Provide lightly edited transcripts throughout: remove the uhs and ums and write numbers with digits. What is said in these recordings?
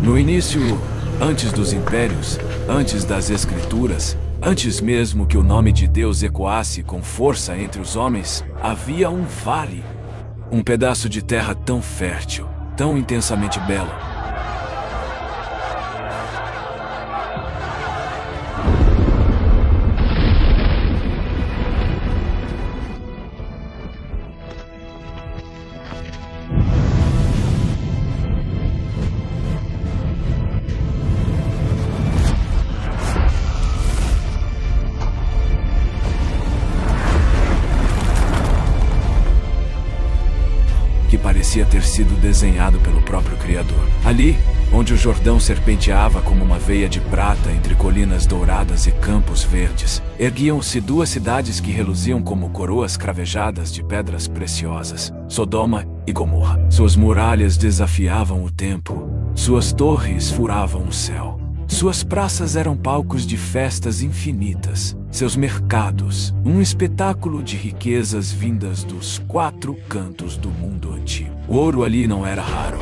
No início, antes dos impérios, antes das escrituras, antes mesmo que o nome de Deus ecoasse com força entre os homens, havia um vale. Um pedaço de terra tão fértil, tão intensamente belo. Que parecia ter sido desenhado pelo próprio Criador. Ali, onde o Jordão serpenteava como uma veia de prata entre colinas douradas e campos verdes, erguiam-se duas cidades que reluziam como coroas cravejadas de pedras preciosas: Sodoma e Gomorra. Suas muralhas desafiavam o tempo, suas torres furavam o céu. Suas praças eram palcos de festas infinitas, seus mercados, um espetáculo de riquezas vindas dos quatro cantos do mundo antigo. O ouro ali não era raro,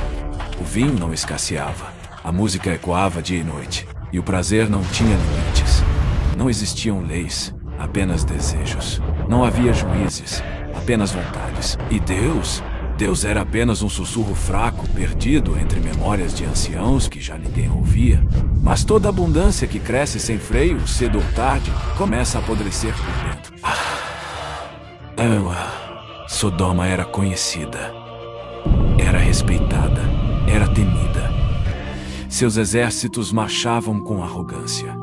o vinho não escasseava, a música ecoava dia e noite, e o prazer não tinha limites. Não existiam leis, apenas desejos. Não havia juízes, apenas vontades. E Deus era apenas um sussurro fraco, perdido entre memórias de anciãos que já ninguém ouvia. Mas toda abundância que cresce sem freio, cedo ou tarde, começa a apodrecer por dentro. Sodoma era conhecida, era respeitada, era temida. Seus exércitos marchavam com arrogância.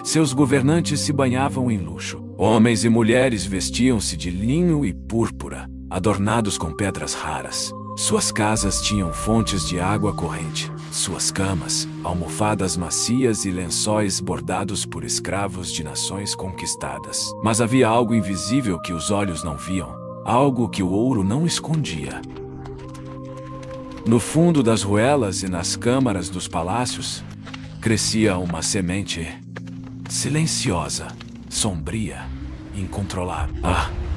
Seus governantes se banhavam em luxo. Homens e mulheres vestiam-se de linho e púrpura, adornados com pedras raras. Suas casas tinham fontes de água corrente. Suas camas, almofadas macias e lençóis bordados por escravos de nações conquistadas. Mas havia algo invisível que os olhos não viam, algo que o ouro não escondia. No fundo das ruelas e nas câmaras dos palácios, crescia uma semente silenciosa, sombria, incontrolável.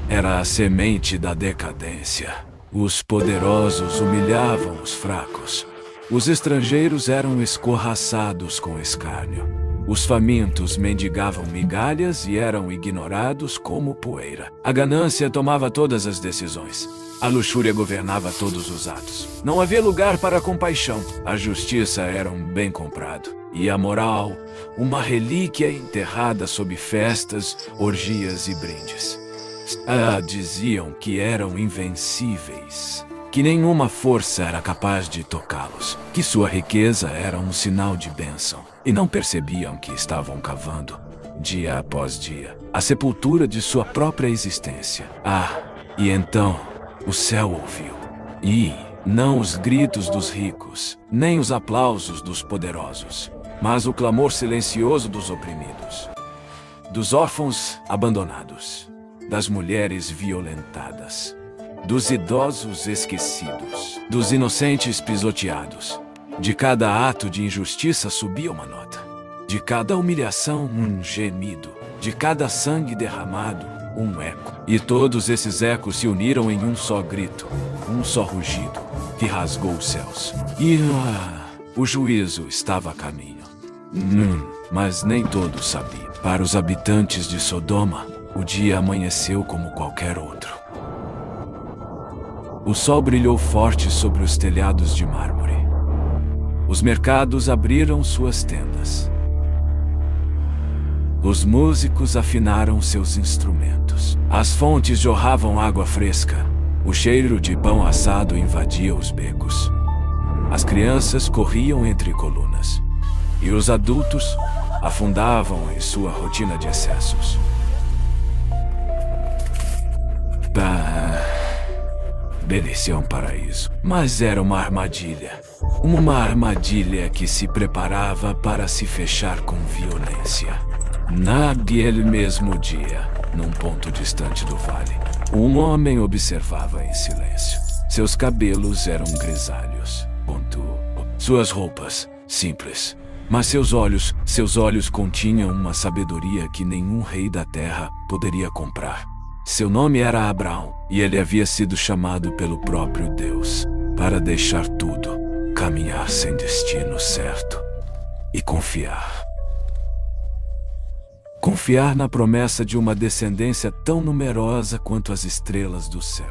Era a semente da decadência. Os poderosos humilhavam os fracos. Os estrangeiros eram escorraçados com escárnio. Os famintos mendigavam migalhas e eram ignorados como poeira. A ganância tomava todas as decisões. A luxúria governava todos os atos. Não havia lugar para a compaixão. A justiça era um bem comprado. E a moral, uma relíquia enterrada sob festas, orgias e brindes. Diziam que eram invencíveis, que nenhuma força era capaz de tocá-los, que sua riqueza era um sinal de bênção, e não percebiam que estavam cavando, dia após dia, a sepultura de sua própria existência. E então o céu ouviu, e não os gritos dos ricos, nem os aplausos dos poderosos, mas o clamor silencioso dos oprimidos, dos órfãos abandonados, das mulheres violentadas, dos idosos esquecidos, dos inocentes pisoteados. De cada ato de injustiça subia uma nota. De cada humilhação, um gemido. De cada sangue derramado, um eco. E todos esses ecos se uniram em um só grito, um só rugido, que rasgou os céus. E o juízo estava a caminho. Mas nem todos sabiam. Para os habitantes de Sodoma, o dia amanheceu como qualquer outro. O sol brilhou forte sobre os telhados de mármore. Os mercados abriram suas tendas. Os músicos afinaram seus instrumentos. As fontes jorravam água fresca. O cheiro de pão assado invadia os becos. As crianças corriam entre colunas. E os adultos afundavam em sua rotina de excessos. Parecia um paraíso, mas era uma armadilha. Uma armadilha que se preparava para se fechar com violência. Naquele mesmo dia, num ponto distante do vale, um homem observava em silêncio. Seus cabelos eram grisalhos. Suas roupas, simples. Mas seus olhos continham uma sabedoria que nenhum rei da terra poderia comprar. Seu nome era Abraão, e ele havia sido chamado pelo próprio Deus para deixar tudo, caminhar sem destino certo e confiar. Confiar na promessa de uma descendência tão numerosa quanto as estrelas do céu.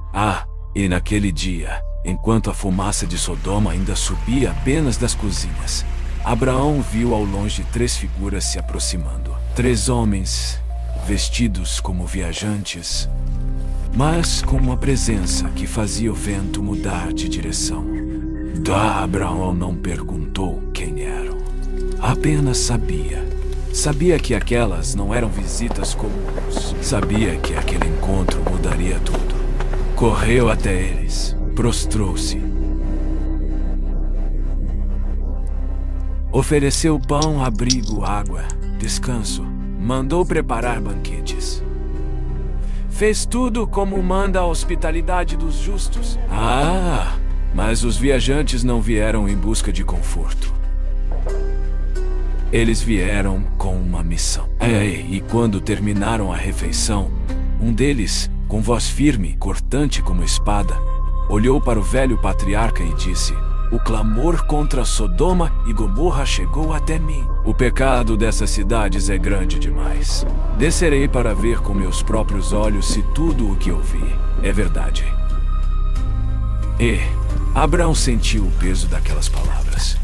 E naquele dia, enquanto a fumaça de Sodoma ainda subia apenas das cozinhas, Abraão viu ao longe 3 figuras se aproximando. 3 homens, vestidos como viajantes, mas com uma presença que fazia o vento mudar de direção. Abraão não perguntou quem eram, apenas sabia. Sabia que aquelas não eram visitas comuns. Sabia que aquele encontro mudaria tudo. Correu até eles, prostrou-se. Ofereceu pão, abrigo, água, descanso. Mandou preparar banquetes. Fez tudo como manda a hospitalidade dos justos. Mas os viajantes não vieram em busca de conforto. Eles vieram com uma missão. E quando terminaram a refeição, um deles, com voz firme, cortante como espada, olhou para o velho patriarca e disse: "O clamor contra Sodoma e Gomorra chegou até mim. O pecado dessas cidades é grande demais. Descerei para ver com meus próprios olhos se tudo o que ouvi é verdade." E Abraão sentiu o peso daquelas palavras.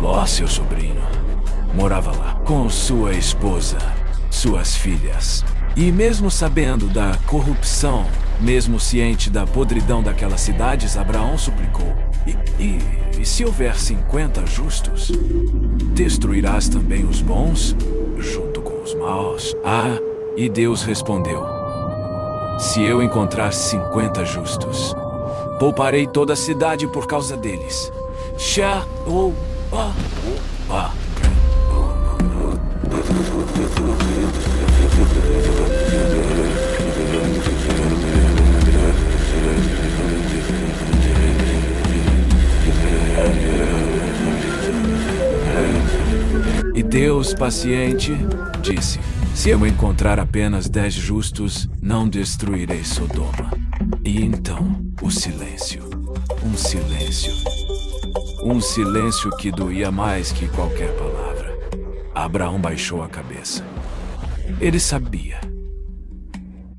Ló, seu sobrinho, morava lá com sua esposa, suas filhas. E mesmo sabendo da corrupção, mesmo ciente da podridão daquelas cidades, Abraão suplicou: E se houver 50 justos, destruirás também os bons, junto com os maus? E Deus respondeu: Se eu encontrar 50 justos, pouparei toda a cidade por causa deles. E Deus, paciente, disse: Se eu encontrar apenas 10 justos, não destruirei Sodoma. E então, o silêncio. Um silêncio. Um silêncio que doía mais que qualquer palavra. Abraão baixou a cabeça. Ele sabia.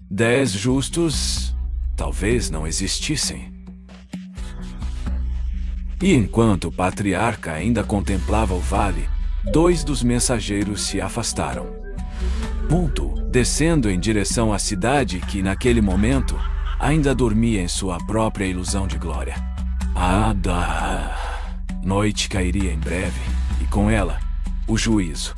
10 justos talvez não existissem. E enquanto o patriarca ainda contemplava o vale, 2 dos mensageiros se afastaram. Descendo em direção à cidade que, naquele momento, ainda dormia em sua própria ilusão de glória. Noite cairia em breve, e com ela, o juízo.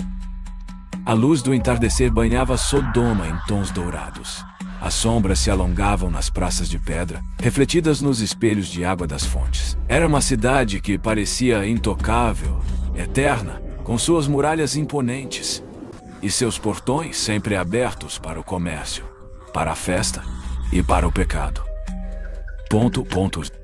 A luz do entardecer banhava Sodoma em tons dourados. As sombras se alongavam nas praças de pedra, refletidas nos espelhos de água das fontes. Era uma cidade que parecia intocável, eterna, com suas muralhas imponentes e seus portões sempre abertos para o comércio, para a festa e para o pecado.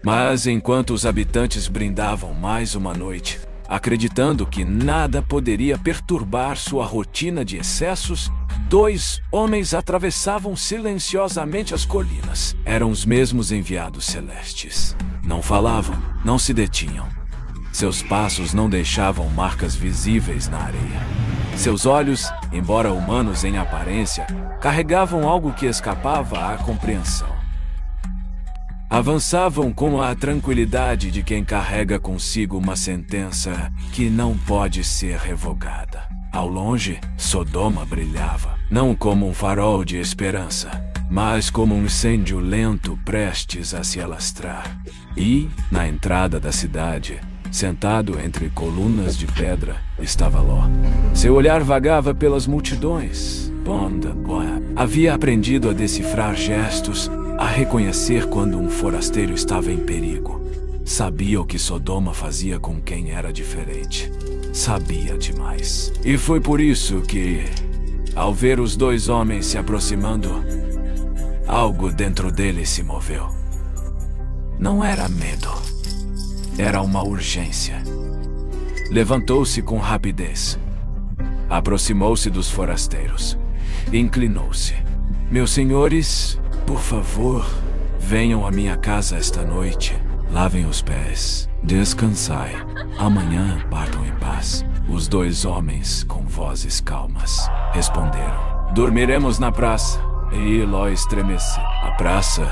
Mas enquanto os habitantes brindavam mais uma noite, acreditando que nada poderia perturbar sua rotina de excessos, 2 homens atravessavam silenciosamente as colinas. Eram os mesmos enviados celestes. Não falavam, não se detinham. Seus passos não deixavam marcas visíveis na areia. Seus olhos, embora humanos em aparência, carregavam algo que escapava à compreensão. Avançavam com a tranquilidade de quem carrega consigo uma sentença que não pode ser revogada. Ao longe, Sodoma brilhava, não como um farol de esperança, mas como um incêndio lento prestes a se alastrar. E, na entrada da cidade, sentado entre colunas de pedra, estava Ló. Seu olhar vagava pelas multidões. Havia aprendido a decifrar gestos, a reconhecer quando um forasteiro estava em perigo. Sabia o que Sodoma fazia com quem era diferente. Sabia demais. E foi por isso que, ao ver os 2 homens se aproximando, algo dentro dele se moveu. Não era medo. Era uma urgência. Levantou-se com rapidez. Aproximou-se dos forasteiros. Inclinou-se. Meus senhores, por favor, venham à minha casa esta noite. lavem os pés, descansai. Amanhã partam em paz. Os dois homens, com vozes calmas, responderam: dormiremos na praça. E Ló estremeceu. A praça,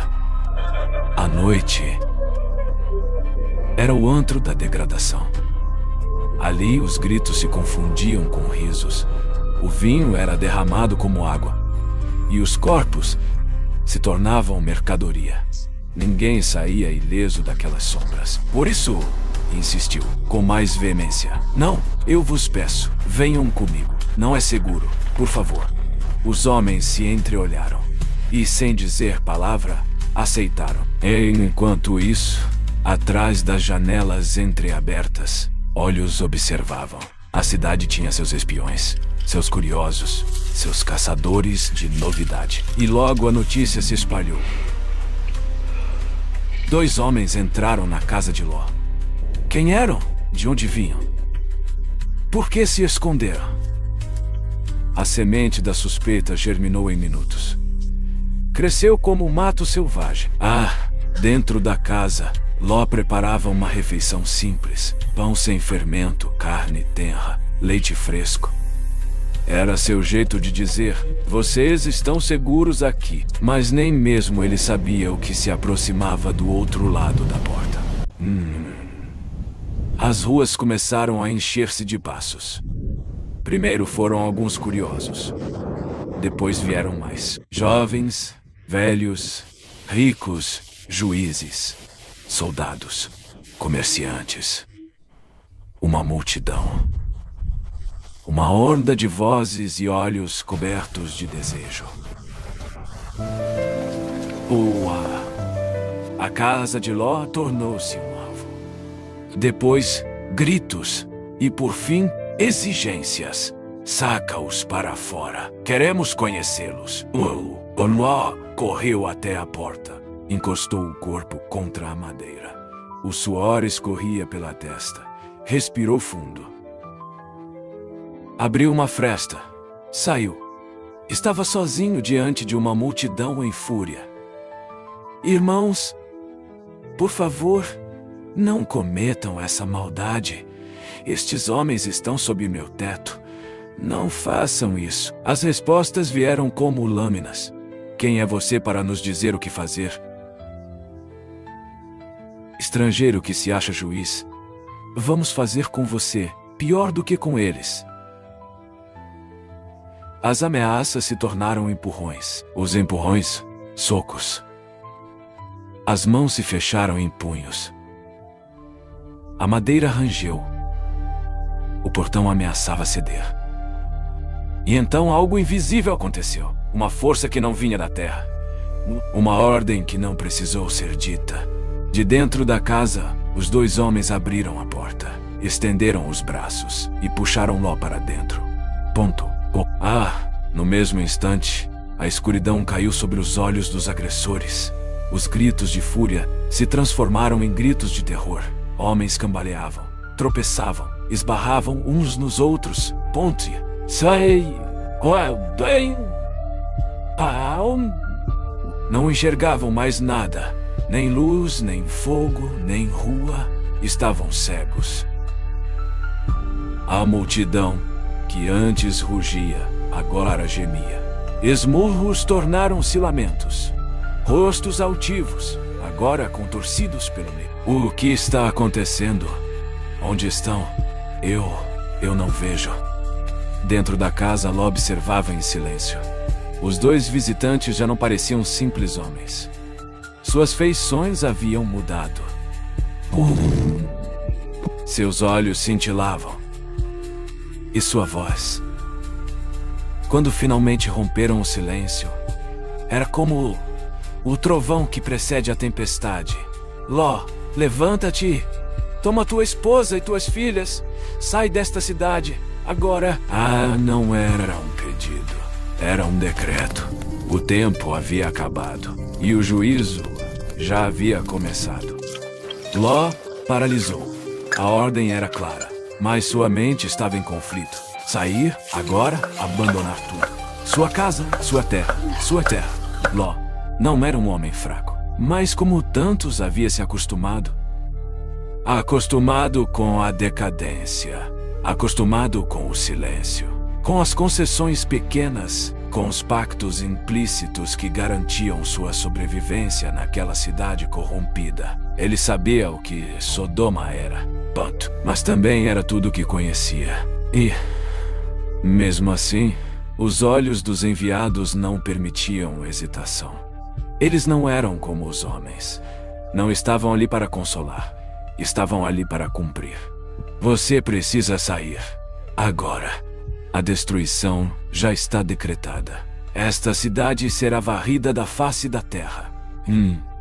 à noite, era o antro da degradação. Ali os gritos se confundiam com risos. O vinho era derramado como água. E os corpos se tornavam mercadoria. Ninguém saía ileso daquelas sombras. Por isso, insistiu, com mais veemência: não, eu vos peço, venham comigo. Não é seguro, por favor. Os homens se entreolharam e, sem dizer palavra, aceitaram. Enquanto isso, atrás das janelas entreabertas, olhos observavam. A cidade tinha seus espiões, seus curiosos, seus caçadores de novidade. E logo a notícia se espalhou. 2 homens entraram na casa de Ló. Quem eram? De onde vinham? Por que se esconderam? A semente da suspeita germinou em minutos. Cresceu como um mato selvagem. Dentro da casa, Ló preparava uma refeição simples: pão sem fermento, carne tenra, leite fresco. Era seu jeito de dizer: vocês estão seguros aqui. Mas nem mesmo ele sabia o que se aproximava do outro lado da porta. As ruas começaram a encher-se de passos. Primeiro foram alguns curiosos. Depois vieram mais. Jovens, velhos, ricos, juízes, soldados, comerciantes. Uma multidão. Uma horda de vozes e olhos cobertos de desejo. A casa de Ló tornou-se um alvo. Depois, gritos. E por fim, exigências. Saca-os para fora. Queremos conhecê-los. O Ló correu até a porta. Encostou o corpo contra a madeira. O suor escorria pela testa. Respirou fundo. Abriu uma fresta. Saiu. Estava sozinho diante de uma multidão em fúria. Irmãos, por favor, não cometam essa maldade. Estes homens estão sob meu teto. Não façam isso. As respostas vieram como lâminas. Quem é você para nos dizer o que fazer? Estrangeiro que se acha juiz, vamos fazer com você pior do que com eles. As ameaças se tornaram empurrões. Os empurrões, socos. As mãos se fecharam em punhos. A madeira rangeu. O portão ameaçava ceder. E então algo invisível aconteceu. Uma força que não vinha da terra. Uma ordem que não precisou ser dita. De dentro da casa, os 2 homens abriram a porta, estenderam os braços e puxaram Ló para dentro. No mesmo instante, a escuridão caiu sobre os olhos dos agressores. Os gritos de fúria se transformaram em gritos de terror. Homens cambaleavam, tropeçavam, esbarravam uns nos outros. Não enxergavam mais nada. Nem luz, nem fogo, nem rua. Estavam cegos. A multidão, que antes rugia, agora gemia. Esmurros tornaram-se lamentos. Rostos altivos, agora contorcidos pelo medo. O que está acontecendo? Onde estão? Eu não vejo. Dentro da casa, Ló observava em silêncio. Os 2 visitantes já não pareciam simples homens. Suas feições haviam mudado. Seus olhos cintilavam. E sua voz. Quando finalmente romperam o silêncio, era como o trovão que precede a tempestade. Ló, levanta-te. Toma tua esposa e tuas filhas. Sai desta cidade, agora. Não era um pedido. Era um decreto. O tempo havia acabado. E o juízo já havia começado. Ló paralisou. A ordem era clara, mas sua mente estava em conflito. Sair, agora, abandonar tudo. Sua casa, sua terra. Ló não era um homem fraco, mas como tantos havia se acostumado, acostumado com a decadência, acostumado com o silêncio, com as concessões pequenas, com os pactos implícitos que garantiam sua sobrevivência naquela cidade corrompida. Ele sabia o que Sodoma era, ponto. Mas também era tudo o que conhecia. E, mesmo assim, os olhos dos enviados não permitiam hesitação. Eles não eram como os homens. Não estavam ali para consolar. Estavam ali para cumprir. Você precisa sair. Agora. A destruição já está decretada. Esta cidade será varrida da face da terra.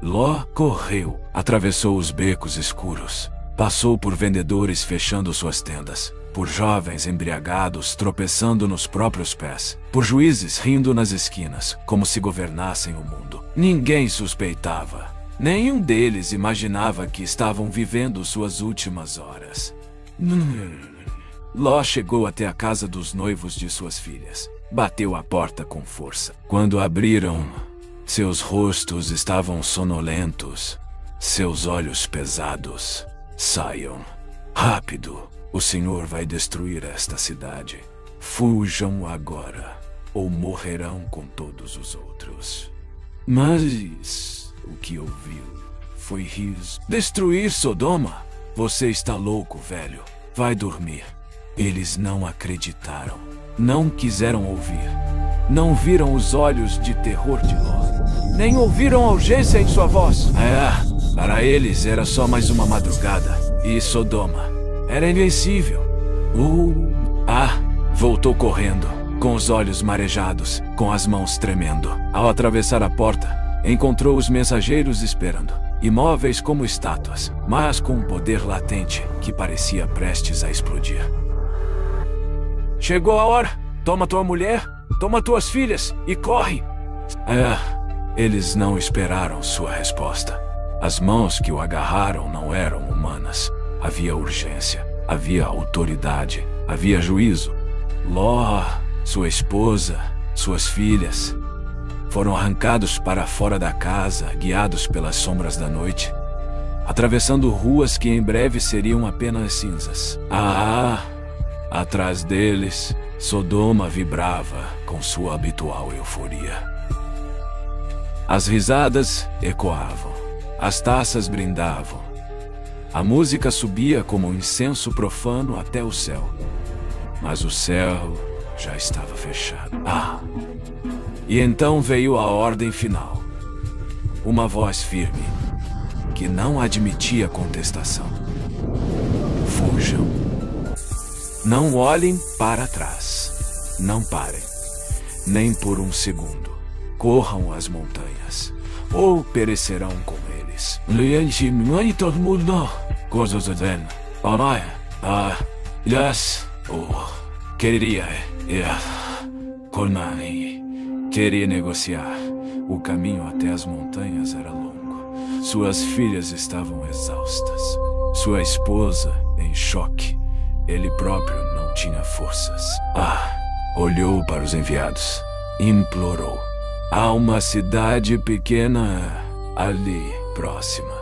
Ló correu, atravessou os becos escuros. Passou por vendedores fechando suas tendas. Por jovens embriagados tropeçando nos próprios pés. Por juízes rindo nas esquinas, como se governassem o mundo. Ninguém suspeitava. Nenhum deles imaginava que estavam vivendo suas últimas horas. Ló chegou até a casa dos noivos de suas filhas. Bateu a porta com força. Quando abriram, seus rostos estavam sonolentos, seus olhos pesados. Saiam. Rápido. O Senhor vai destruir esta cidade. Fujam agora, ou morrerão com todos os outros. Mas o que ouviu foi riso. Destruir Sodoma? Você está louco, velho. Vai dormir. Eles não acreditaram. Não quiseram ouvir. Não viram os olhos de terror de Ló. Nem ouviram a urgência em sua voz. Para eles era só mais uma madrugada. E Sodoma era invencível. Voltou correndo, com os olhos marejados, com as mãos tremendo. Ao atravessar a porta, encontrou os mensageiros esperando. Imóveis como estátuas, mas com um poder latente que parecia prestes a explodir. Chegou a hora. Toma tua mulher, toma tuas filhas e corre. Eles não esperaram sua resposta. As mãos que o agarraram não eram humanas. Havia urgência, havia autoridade, havia juízo. Ló, sua esposa, suas filhas foram arrancados para fora da casa, guiados pelas sombras da noite, atravessando ruas que em breve seriam apenas cinzas. Atrás deles, Sodoma vibrava com sua habitual euforia. As risadas ecoavam, as taças brindavam. A música subia como um incenso profano até o céu. Mas o céu já estava fechado. E então veio a ordem final. Uma voz firme, que não admitia contestação. Fujam. Não olhem para trás. Não parem. Nem por um segundo. Corram às montanhas, ou perecerão com eles. Queria negociar. O caminho até as montanhas era longo. Suas filhas estavam exaustas. Sua esposa em choque. Ele próprio não tinha forças. Olhou para os enviados. Implorou. Há uma cidade pequena ali, próxima.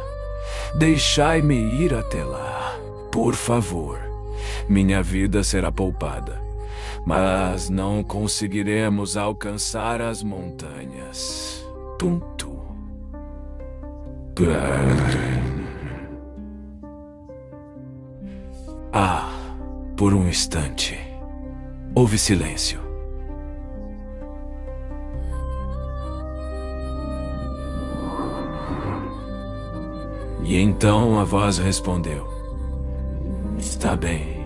Deixai-me ir até lá. Por favor. Minha vida será poupada. Mas não conseguiremos alcançar as montanhas. Tuntu. Por um instante, houve silêncio. E então a voz respondeu: Está bem.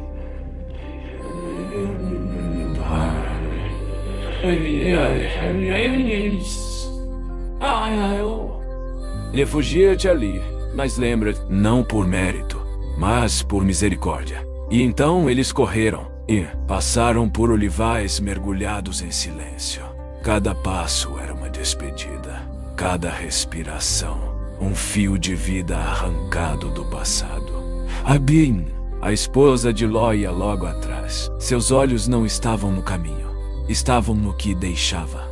Refugia-te ali, mas lembra-te, não por mérito, mas por misericórdia. E então eles correram e passaram por olivais mergulhados em silêncio. Cada passo era uma despedida, cada respiração, um fio de vida arrancado do passado. Abin, a esposa de Ló, ia logo atrás. Seus olhos não estavam no caminho, estavam no que deixava.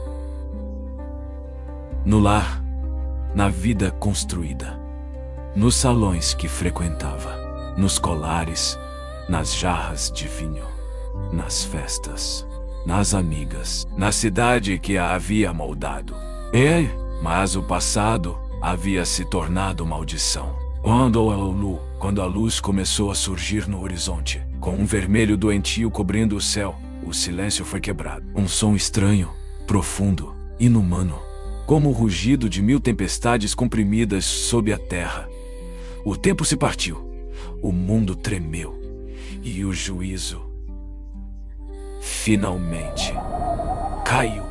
No lar, na vida construída, nos salões que frequentava. nos colares, nas jarras de vinho, nas festas, nas amigas, na cidade que a havia moldado. Mas o passado havia se tornado maldição. Quando a luz começou a surgir no horizonte, com um vermelho doentio cobrindo o céu, o silêncio foi quebrado. Um som estranho, profundo, inumano, como o rugido de 1000 tempestades comprimidas sob a terra. O tempo se partiu, o mundo tremeu, e o juízo finalmente caiu.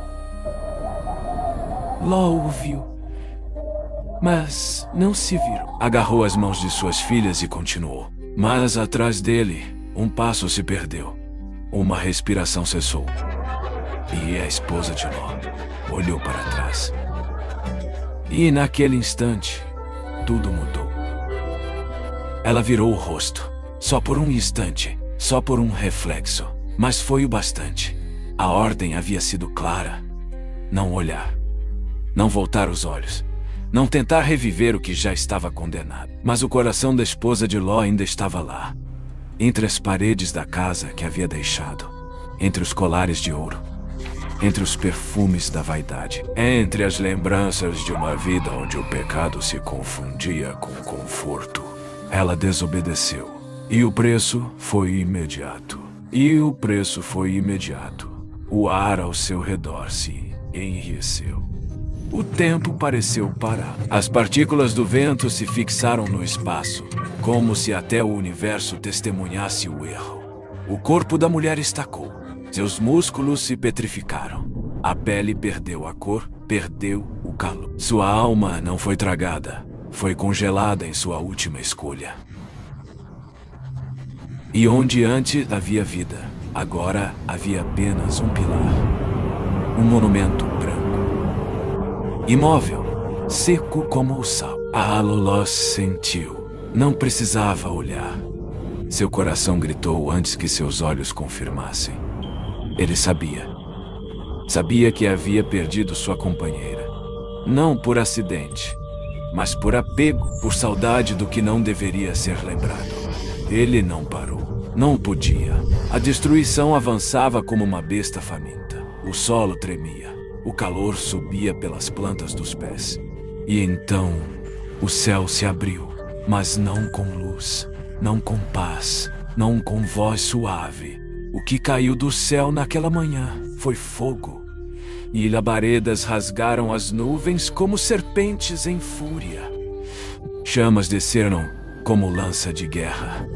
Ló ouviu, mas não se virou. Agarrou as mãos de suas filhas e continuou. Mas atrás dele, um passo se perdeu. Uma respiração cessou. E a esposa de Ló olhou para trás. E naquele instante, tudo mudou. Ela virou o rosto. Só por um instante, só por um reflexo. Mas foi o bastante. A ordem havia sido clara. Não olhar. Não voltar os olhos. Não tentar reviver o que já estava condenado. Mas o coração da esposa de Ló ainda estava lá. Entre as paredes da casa que havia deixado. Entre os colares de ouro. Entre os perfumes da vaidade. Entre as lembranças de uma vida onde o pecado se confundia com o conforto. Ela desobedeceu. E o preço foi imediato. O ar ao seu redor se enrijeceu. O tempo pareceu parar. As partículas do vento se fixaram no espaço, como se até o universo testemunhasse o erro. O corpo da mulher estacou. Seus músculos se petrificaram. A pele perdeu a cor, perdeu o calor. Sua alma não foi tragada, foi congelada em sua última escolha. E onde antes havia vida, agora havia apenas um pilar. Um monumento branco. Imóvel, seco como o sal. A Ló sentiu. Não precisava olhar. Seu coração gritou antes que seus olhos confirmassem. Ele sabia. Sabia que havia perdido sua companheira. Não por acidente, mas por apego, por saudade do que não deveria ser lembrado. Ele não parou. Não podia. A destruição avançava como uma besta faminta. O solo tremia. O calor subia pelas plantas dos pés. E então, o céu se abriu, mas não com luz, não com paz, não com voz suave. O que caiu do céu naquela manhã foi fogo. E labaredas rasgaram as nuvens como serpentes em fúria. Chamas desceram como lança de guerra.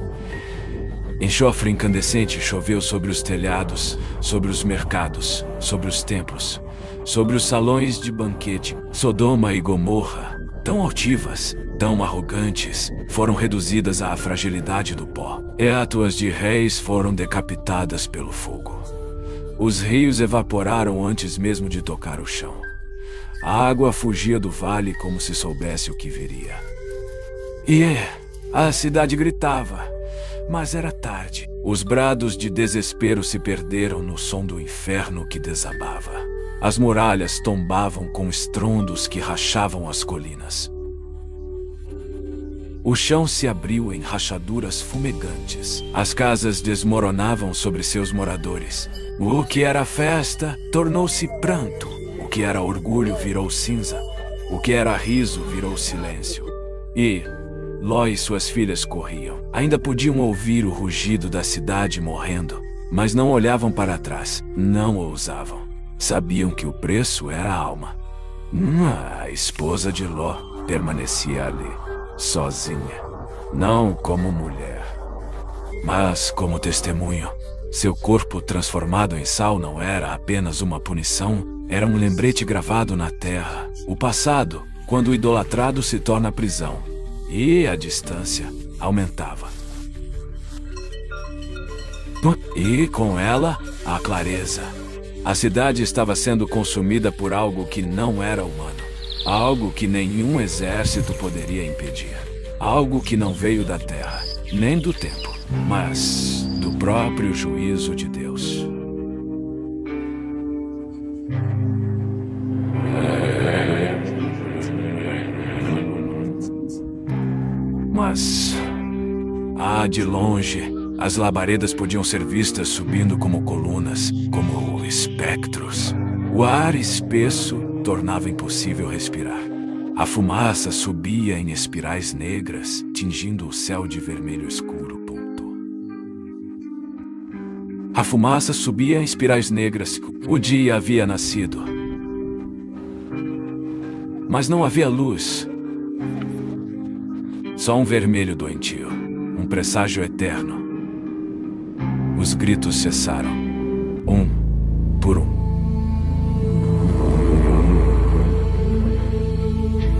Enxofre incandescente choveu sobre os telhados, sobre os mercados, sobre os templos, sobre os salões de banquete. Sodoma e Gomorra, tão altivas, tão arrogantes, foram reduzidas à fragilidade do pó. Estátuas de reis foram decapitadas pelo fogo. Os rios evaporaram antes mesmo de tocar o chão. A água fugia do vale como se soubesse o que viria. E a cidade gritava, mas era tarde. Os brados de desespero se perderam no som do inferno que desabava. As muralhas tombavam com estrondos que rachavam as colinas. O chão se abriu em rachaduras fumegantes. As casas desmoronavam sobre seus moradores. O que era festa tornou-se pranto. O que era orgulho virou cinza. O que era riso virou silêncio. E Ló e suas filhas corriam. Ainda podiam ouvir o rugido da cidade morrendo, mas não olhavam para trás. Não ousavam. Sabiam que o preço era a alma. A esposa de Ló permanecia ali, sozinha. Não como mulher, mas como testemunho. Seu corpo transformado em sal não era apenas uma punição, era um lembrete gravado na terra. O passado, quando o idolatrado se torna prisão. E a distância aumentava. E com ela, a clareza. A cidade estava sendo consumida por algo que não era humano. Algo que nenhum exército poderia impedir. Algo que não veio da terra, nem do tempo, mas do próprio juízo de Deus. Mas De longe, as labaredas podiam ser vistas subindo como colunas, como espectros. O ar espesso tornava impossível respirar. A fumaça subia em espirais negras, tingindo o céu de vermelho escuro. A fumaça subia em espirais negras. O dia havia nascido. Mas não havia luz. Só um vermelho doentio, um presságio eterno. Os gritos cessaram, um por um.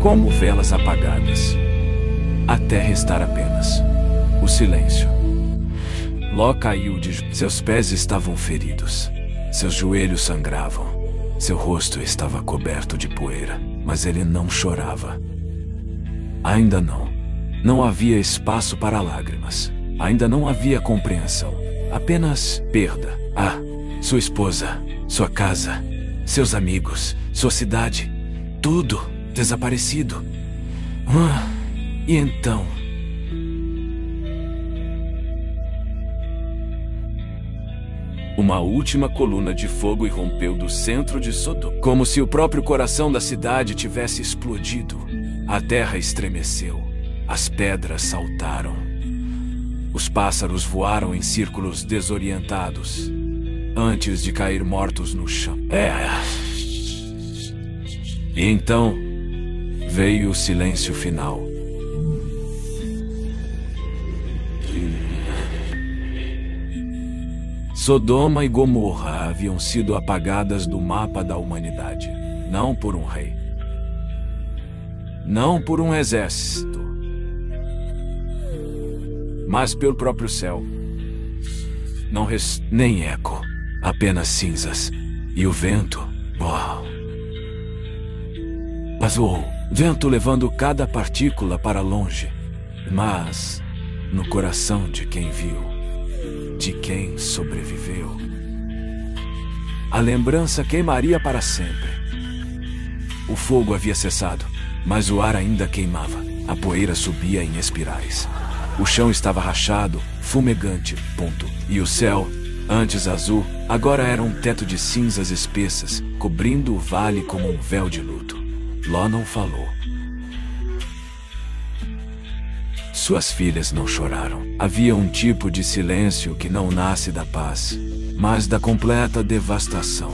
Como velas apagadas, até restar apenas o silêncio. Ló caiu Seus pés estavam feridos, seus joelhos sangravam, seu rosto estava coberto de poeira, mas ele não chorava. Ainda não. Não havia espaço para lágrimas. Ainda não havia compreensão. Apenas perda. Ah, sua esposa, sua casa, seus amigos, sua cidade. Tudo desaparecido. E então... Uma última coluna de fogo irrompeu do centro de Sodoma, como se o próprio coração da cidade tivesse explodido. A terra estremeceu, as pedras saltaram. Os pássaros voaram em círculos desorientados, antes de cair mortos no chão. E então, veio o silêncio final. Sodoma e Gomorra haviam sido apagadas do mapa da humanidade, não por um rei, não por um exército, mas pelo próprio céu. Não nem eco, apenas cinzas. E o vento, vazou, vento levando cada partícula para longe, mas no coração de quem viu, de quem sobreviveu, a lembrança queimaria para sempre. O fogo havia cessado, mas o ar ainda queimava. A poeira subia em espirais. O chão estava rachado, fumegante, e o céu, antes azul, agora era um teto de cinzas espessas, cobrindo o vale como um véu de luto. Ló não falou. Suas filhas não choraram. Havia um tipo de silêncio que não nasce da paz, mas da completa devastação.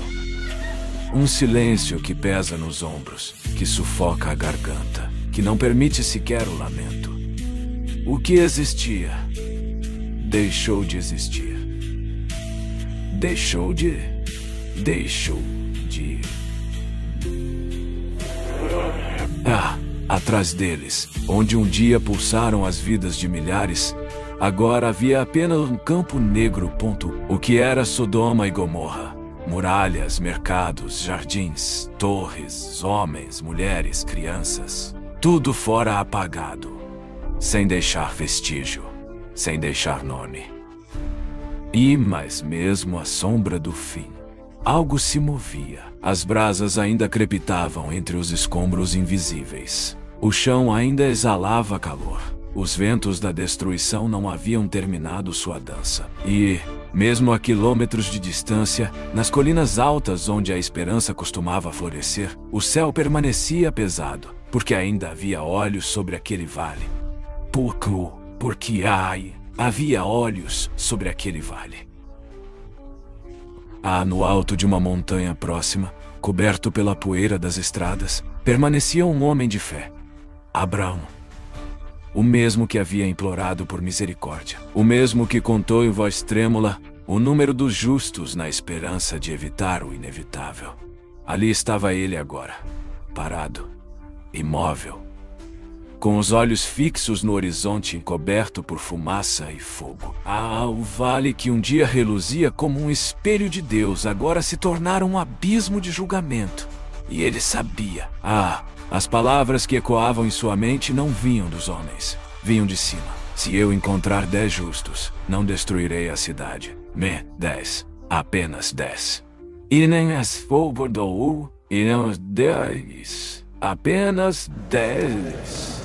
Um silêncio que pesa nos ombros, que sufoca a garganta, que não permite sequer o lamento. O que existia, deixou de existir. Deixou de... Atrás deles, onde um dia pulsaram as vidas de milhares, agora havia apenas um campo negro. O que era Sodoma e Gomorra? Muralhas, mercados, jardins, torres, homens, mulheres, crianças. Tudo fora apagado, sem deixar vestígio, sem deixar nome. Mas mesmo à sombra do fim, algo se movia. As brasas ainda crepitavam entre os escombros invisíveis. O chão ainda exalava calor. Os ventos da destruição não haviam terminado sua dança. E, mesmo a quilômetros de distância, nas colinas altas onde a esperança costumava florescer, o céu permanecia pesado, porque ainda havia olhos sobre aquele vale. Porque havia olhos sobre aquele vale. No alto de uma montanha próxima, coberto pela poeira das estradas, permanecia um homem de fé. Abraão. O mesmo que havia implorado por misericórdia. O mesmo que contou em voz trêmula o número dos justos na esperança de evitar o inevitável. Ali estava ele agora, parado, imóvel, com os olhos fixos no horizonte encoberto por fumaça e fogo. O vale que um dia reluzia como um espelho de Deus agora se tornara um abismo de julgamento. E ele sabia. As palavras que ecoavam em sua mente não vinham dos homens, vinham de cima. Se eu encontrar 10 justos, não destruirei a cidade. 10. Apenas 10. E nem as fogo do e não os 10. Apenas 10.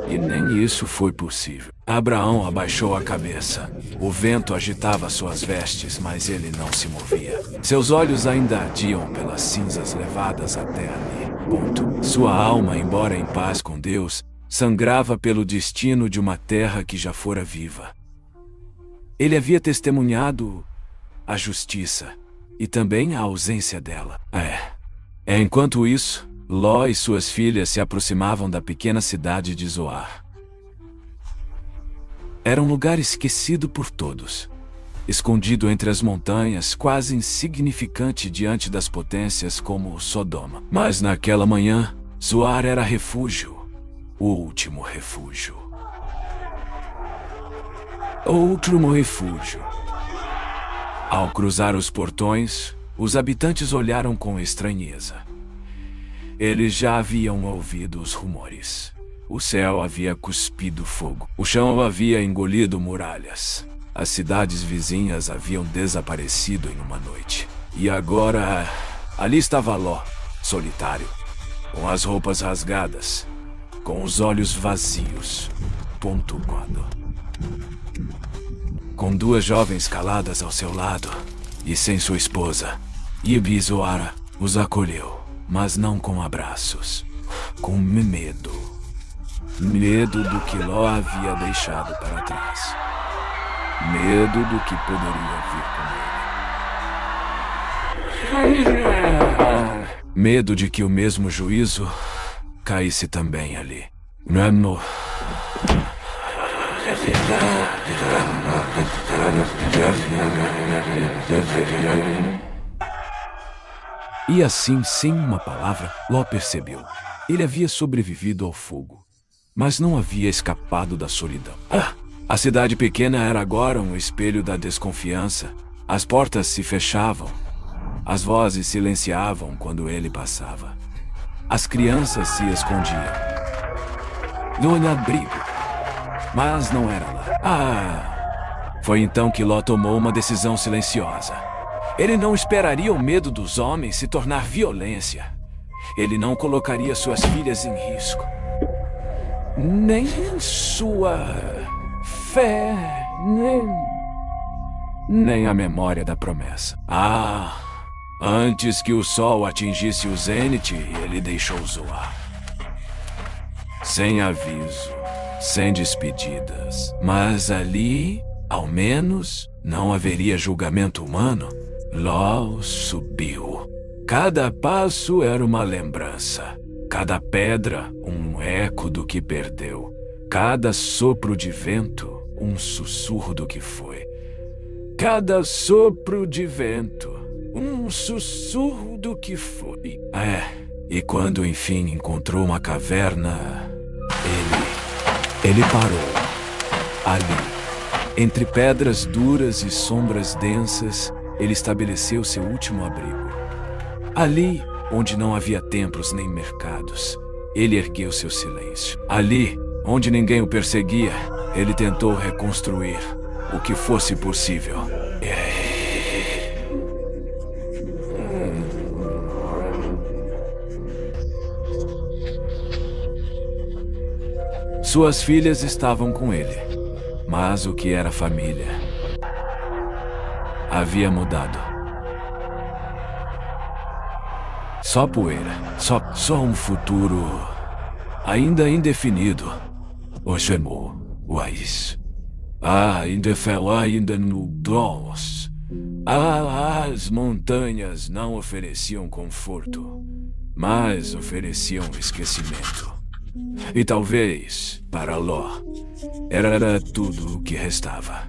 E nem isso foi possível. Abraão abaixou a cabeça. O vento agitava suas vestes, mas ele não se movia. Seus olhos ainda ardiam pelas cinzas levadas até ali. Ponto. Sua alma, embora em paz com Deus, sangrava pelo destino de uma terra que já fora viva. Ele havia testemunhado a justiça e também a ausência dela. Enquanto isso, Ló e suas filhas se aproximavam da pequena cidade de Zoar. Era um lugar esquecido por todos, escondido entre as montanhas, quase insignificante diante das potências como Sodoma. Mas naquela manhã, Zoar era refúgio, o último refúgio. O último refúgio. Ao cruzar os portões, os habitantes olharam com estranheza. Eles já haviam ouvido os rumores. O céu havia cuspido fogo. O chão havia engolido muralhas. As cidades vizinhas haviam desaparecido em uma noite. E agora, ali estava Ló, solitário, com as roupas rasgadas, com os olhos vazios, pontuado. Com duas jovens caladas ao seu lado, e sem sua esposa, Ibn Zoara os acolheu, mas não com abraços, com medo. Medo do que Ló havia deixado para trás. Medo do que poderia vir com ele. Medo de que o mesmo juízo caísse também ali. E assim, sem uma palavra, Ló percebeu. Ele havia sobrevivido ao fogo, mas não havia escapado da solidão. A cidade pequena era agora um espelho da desconfiança. As portas se fechavam. As vozes silenciavam quando ele passava. As crianças se escondiam no abrigo, mas não era lá. Foi então que Ló tomou uma decisão silenciosa. Ele não esperaria o medo dos homens se tornar violência. Ele não colocaria suas filhas em risco. Nem sua fé, nem a memória da promessa. Antes que o sol atingisse o zênite, ele deixou Zoar. Sem aviso, sem despedidas. Mas ali, ao menos, não haveria julgamento humano. Ló subiu. Cada passo era uma lembrança. Cada pedra, um eco do que perdeu. Cada sopro de vento, um sussurro do que foi. Cada sopro de vento, um sussurro do que foi. E quando enfim encontrou uma caverna, ele parou. Ali, entre pedras duras e sombras densas, ele estabeleceu seu último abrigo. Ali, onde não havia templos nem mercados, ele ergueu seu silêncio. Ali, onde ninguém o perseguia, ele tentou reconstruir o que fosse possível. Suas filhas estavam com ele, mas o que era família havia mudado. Só poeira, só um futuro ainda indefinido. O chamou, ainda fell ainda no dos. As montanhas não ofereciam conforto, mas ofereciam esquecimento. E talvez, para Ló, era tudo o que restava.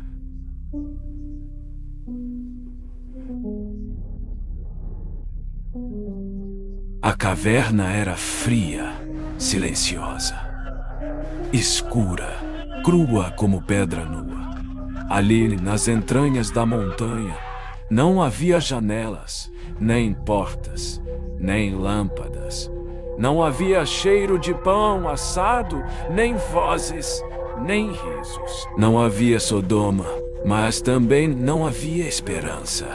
A caverna era fria, silenciosa, escura, crua como pedra nua. Ali, nas entranhas da montanha, não havia janelas, nem portas, nem lâmpadas. Não havia cheiro de pão assado, nem vozes, nem risos. Não havia Sodoma, mas também não havia esperança.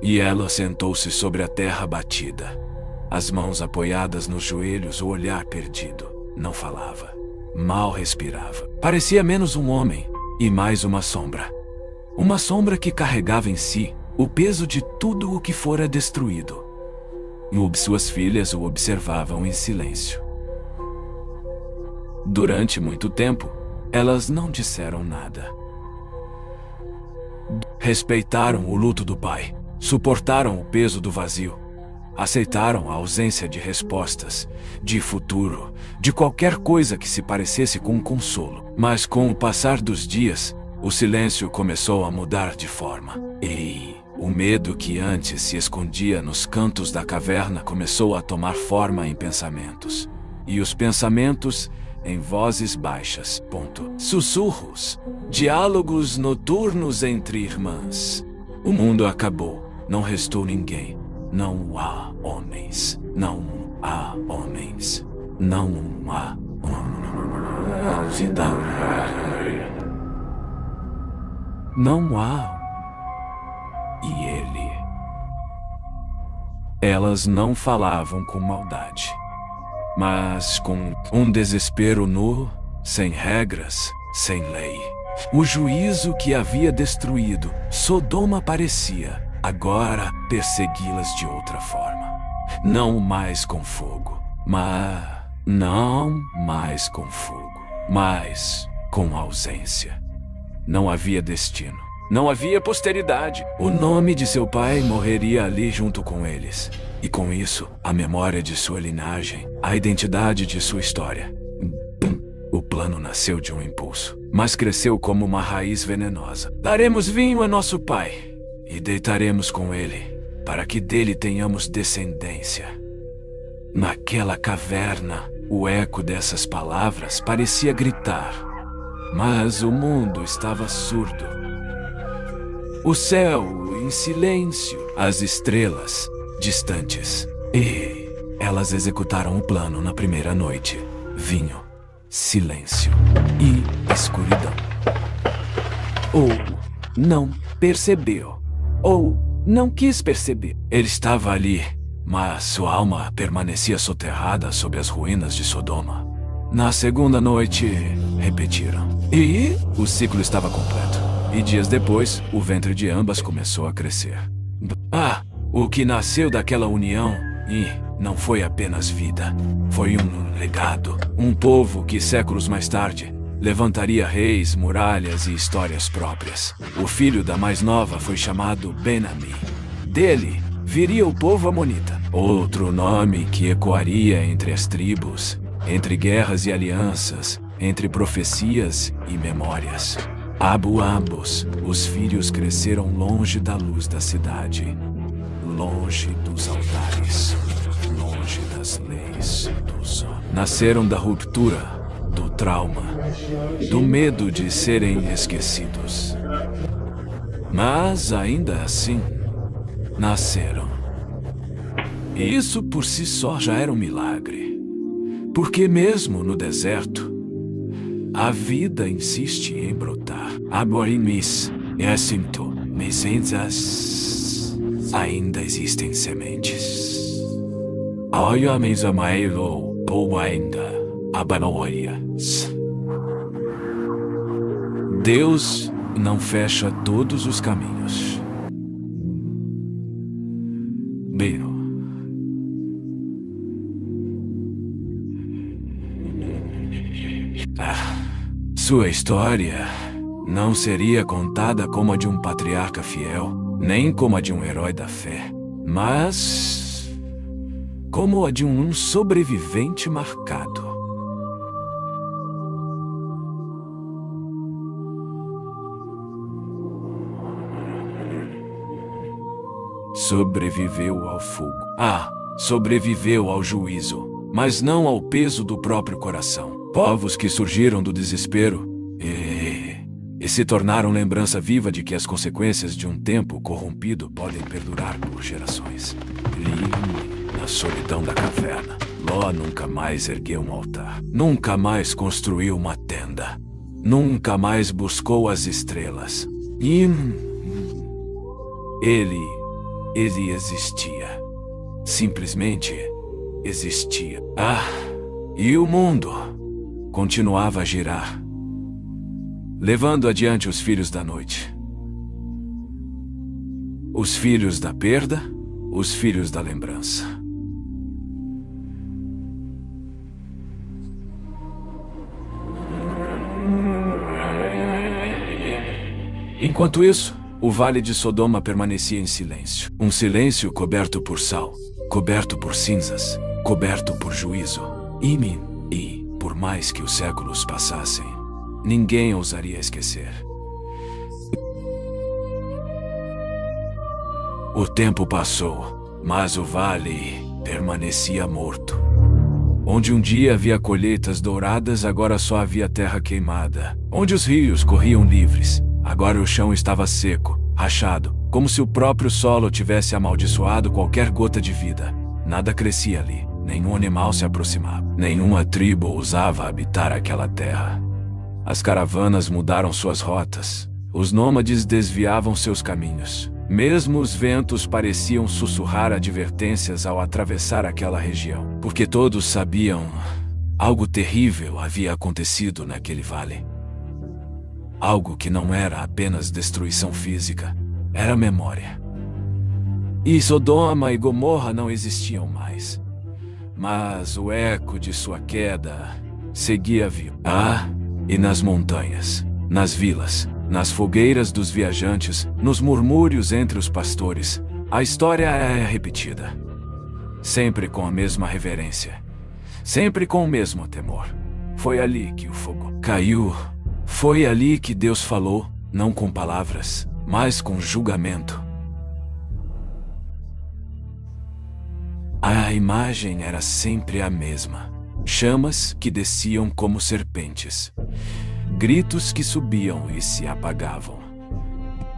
E ela sentou-se sobre a terra batida, as mãos apoiadas nos joelhos, o olhar perdido. Não falava. mal respirava. Parecia menos um homem e mais uma sombra. Uma sombra que carregava em si o peso de tudo o que fora destruído. Suas filhas o observavam em silêncio. Durante muito tempo, elas não disseram nada. Respeitaram o luto do pai, suportaram o peso do vazio, aceitaram a ausência de respostas, de futuro, de qualquer coisa que se parecesse com um consolo. Mas com o passar dos dias, o silêncio começou a mudar de forma. E o medo que antes se escondia nos cantos da caverna começou a tomar forma em pensamentos. E os pensamentos em vozes baixas. Sussurros. Diálogos noturnos entre irmãs. O mundo acabou. Não restou ninguém. Não há homens. Não há homens. Não há Não há. E ele. Elas não falavam com maldade, mas com um desespero nu, sem regras, sem lei. O juízo que havia destruído Sodoma parecia agora persegui-las de outra forma. Não mais com fogo, mas não mais com fogo, mas com ausência. Não havia destino. Não havia posteridade. O nome de seu pai morreria ali junto com eles. E com isso, a memória de sua linhagem, a identidade de sua história. O plano nasceu de um impulso, mas cresceu como uma raiz venenosa. Daremos vinho a nosso pai e deitaremos com ele, para que dele tenhamos descendência. Naquela caverna, o eco dessas palavras parecia gritar, mas o mundo estava surdo. O céu em silêncio, as estrelas distantes. E elas executaram o plano na primeira noite. Vinho, silêncio e escuridão. Ou não percebeu, ou não quis perceber. Ele estava ali, mas sua alma permanecia soterrada sob as ruínas de Sodoma. Na segunda noite, repetiram. E o ciclo estava completo. E dias depois, o ventre de ambas começou a crescer. O que nasceu daquela união e não foi apenas vida. Foi um legado. Um povo que séculos mais tarde levantaria reis, muralhas e histórias próprias. O filho da mais nova foi chamado Ben-Ami. Dele viria o povo amonita. Outro nome que ecoaria entre as tribos, entre guerras e alianças, entre profecias e memórias. Ambos, os filhos cresceram longe da luz da cidade, longe dos altares, longe das leis dos homens. Nasceram da ruptura, do trauma, do medo de serem esquecidos. Mas ainda assim, nasceram. E isso por si só já era um milagre. Porque mesmo no deserto, a vida insiste em brotar. Aborim-mis, sinto, ainda existem sementes. Olha-mes amaelo, ou ainda, abanoias. Deus não fecha todos os caminhos. Bem. Sua história não seria contada como a de um patriarca fiel, nem como a de um herói da fé, mas como a de um sobrevivente marcado. Sobreviveu ao fogo. Sobreviveu ao juízo, mas não ao peso do próprio coração. Povos que surgiram do desespero e se tornaram lembrança viva de que as consequências de um tempo corrompido podem perdurar por gerações. Li, na solidão da caverna, Ló nunca mais ergueu um altar, nunca mais construiu uma tenda, nunca mais buscou as estrelas. E ele existia. Simplesmente existia. E o mundo continuava a girar, levando adiante os filhos da noite. Os filhos da perda, os filhos da lembrança. Enquanto isso, o vale de Sodoma permanecia em silêncio. Um silêncio coberto por sal, coberto por cinzas, coberto por juízo. E, por mais que os séculos passassem, ninguém ousaria esquecer. O tempo passou, mas o vale permanecia morto. Onde um dia havia colheitas douradas, agora só havia terra queimada. Onde os rios corriam livres, agora o chão estava seco, rachado, como se o próprio solo tivesse amaldiçoado qualquer gota de vida. Nada crescia ali, nenhum animal se aproximava, nenhuma tribo ousava habitar aquela terra. As caravanas mudaram suas rotas, os nômades desviavam seus caminhos. Mesmo os ventos pareciam sussurrar advertências ao atravessar aquela região, porque todos sabiam algo terrível havia acontecido naquele vale. Algo que não era apenas destruição física, era memória. E Sodoma e Gomorra não existiam mais, mas o eco de sua queda seguia vivo. E nas montanhas, nas vilas, nas fogueiras dos viajantes, nos murmúrios entre os pastores, a história é repetida. Sempre com a mesma reverência, sempre com o mesmo temor. Foi ali que o fogo caiu. Foi ali que Deus falou, não com palavras, mas com julgamento. A imagem era sempre a mesma. Chamas que desciam como serpentes. Gritos que subiam e se apagavam.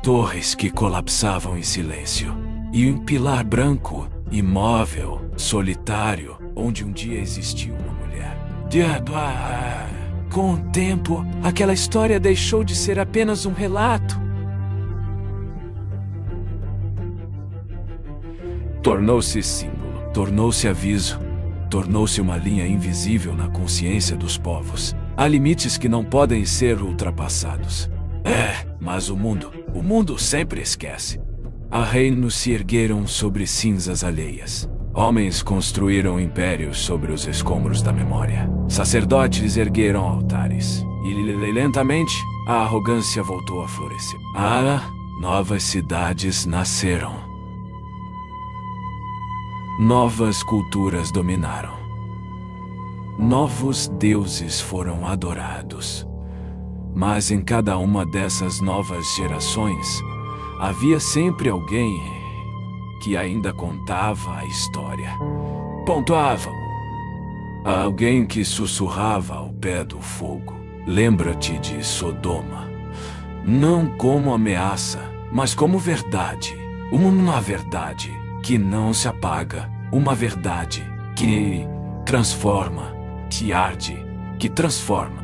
Torres que colapsavam em silêncio. E um pilar branco, imóvel, solitário, onde um dia existiu uma mulher. Com o tempo, aquela história deixou de ser apenas um relato. Tornou-se símbolo, tornou-se aviso, tornou-se uma linha invisível na consciência dos povos. Há limites que não podem ser ultrapassados. Mas o mundo sempre esquece. Há reinos se ergueram sobre cinzas alheias. Homens construíram impérios sobre os escombros da memória. Sacerdotes ergueram altares. E lentamente, a arrogância voltou a florescer. Novas cidades nasceram. Novas culturas dominaram. Novos deuses foram adorados. Mas em cada uma dessas novas gerações, havia sempre alguém que ainda contava a história. Pontuava. Alguém que sussurrava ao pé do fogo. Lembra-te de Sodoma. Não como ameaça, mas como verdade. Uma verdade que não se apaga. Uma verdade que transforma, que arde, que transforma.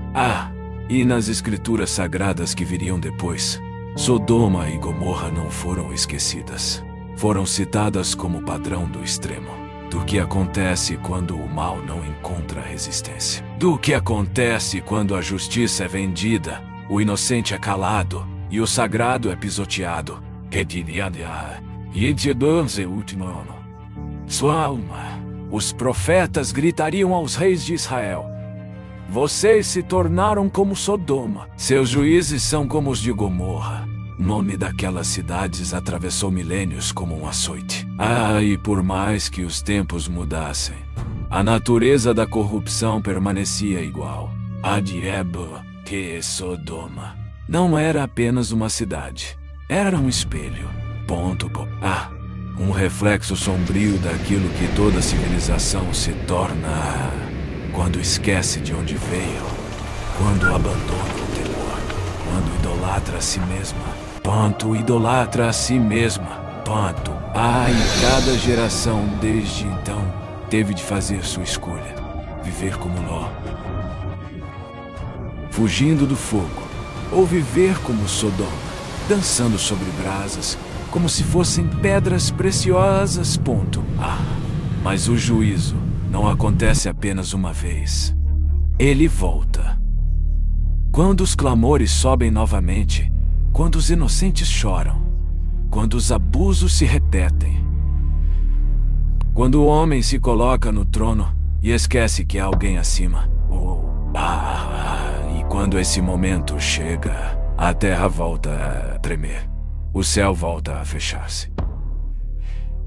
E nas escrituras sagradas que viriam depois, Sodoma e Gomorra não foram esquecidas. Foram citadas como padrão do extremo. Do que acontece quando o mal não encontra resistência. Do que acontece quando a justiça é vendida, o inocente é calado e o sagrado é pisoteado. Sua alma. Os profetas gritariam aos reis de Israel: vocês se tornaram como Sodoma. Seus juízes são como os de Gomorra. O nome daquelas cidades atravessou milênios como um açoite. E por mais que os tempos mudassem, a natureza da corrupção permanecia igual. Que Sodoma não era apenas uma cidade, era um espelho. Um reflexo sombrio daquilo que toda civilização se torna quando esquece de onde veio, quando abandona o temor, quando idolatra a si mesma. Idolatra a si mesma. E cada geração desde então teve de fazer sua escolha. Viver como Ló, fugindo do fogo, ou viver como Sodoma, dançando sobre brasas, como se fossem pedras preciosas. Mas o juízo não acontece apenas uma vez. Ele volta. Quando os clamores sobem novamente, quando os inocentes choram, quando os abusos se repetem, quando o homem se coloca no trono e esquece que há alguém acima. E quando esse momento chega, a terra volta a tremer, o céu volta a fechar-se.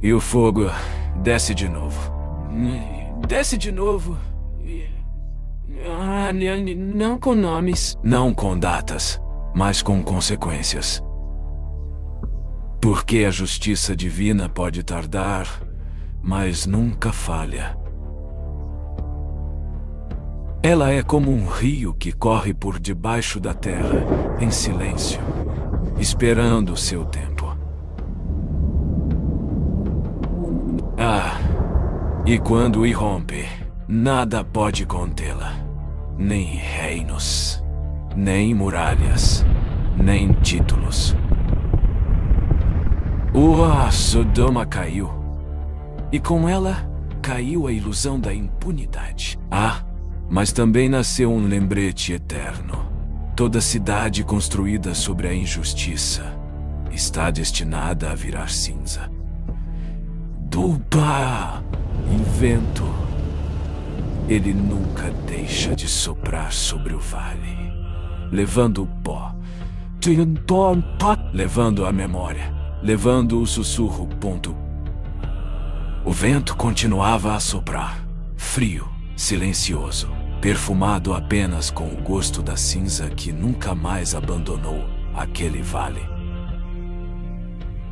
E o fogo desce de novo. Desce de novo. Não com nomes. Não com datas, mas com consequências. Porque a justiça divina pode tardar, mas nunca falha. Ela é como um rio que corre por debaixo da terra, em silêncio, esperando o seu tempo. E quando irrompe, nada pode contê-la. Nem reinos, nem muralhas, nem títulos. Sodoma caiu. E com ela, caiu a ilusão da impunidade. Mas também nasceu um lembrete eterno. Toda cidade construída sobre a injustiça está destinada a virar cinza. E vento, ele nunca deixa de soprar sobre o vale, levando o pó, levando a memória, levando o sussurro. O vento continuava a soprar, frio, silencioso, perfumado apenas com o gosto da cinza que nunca mais abandonou aquele vale.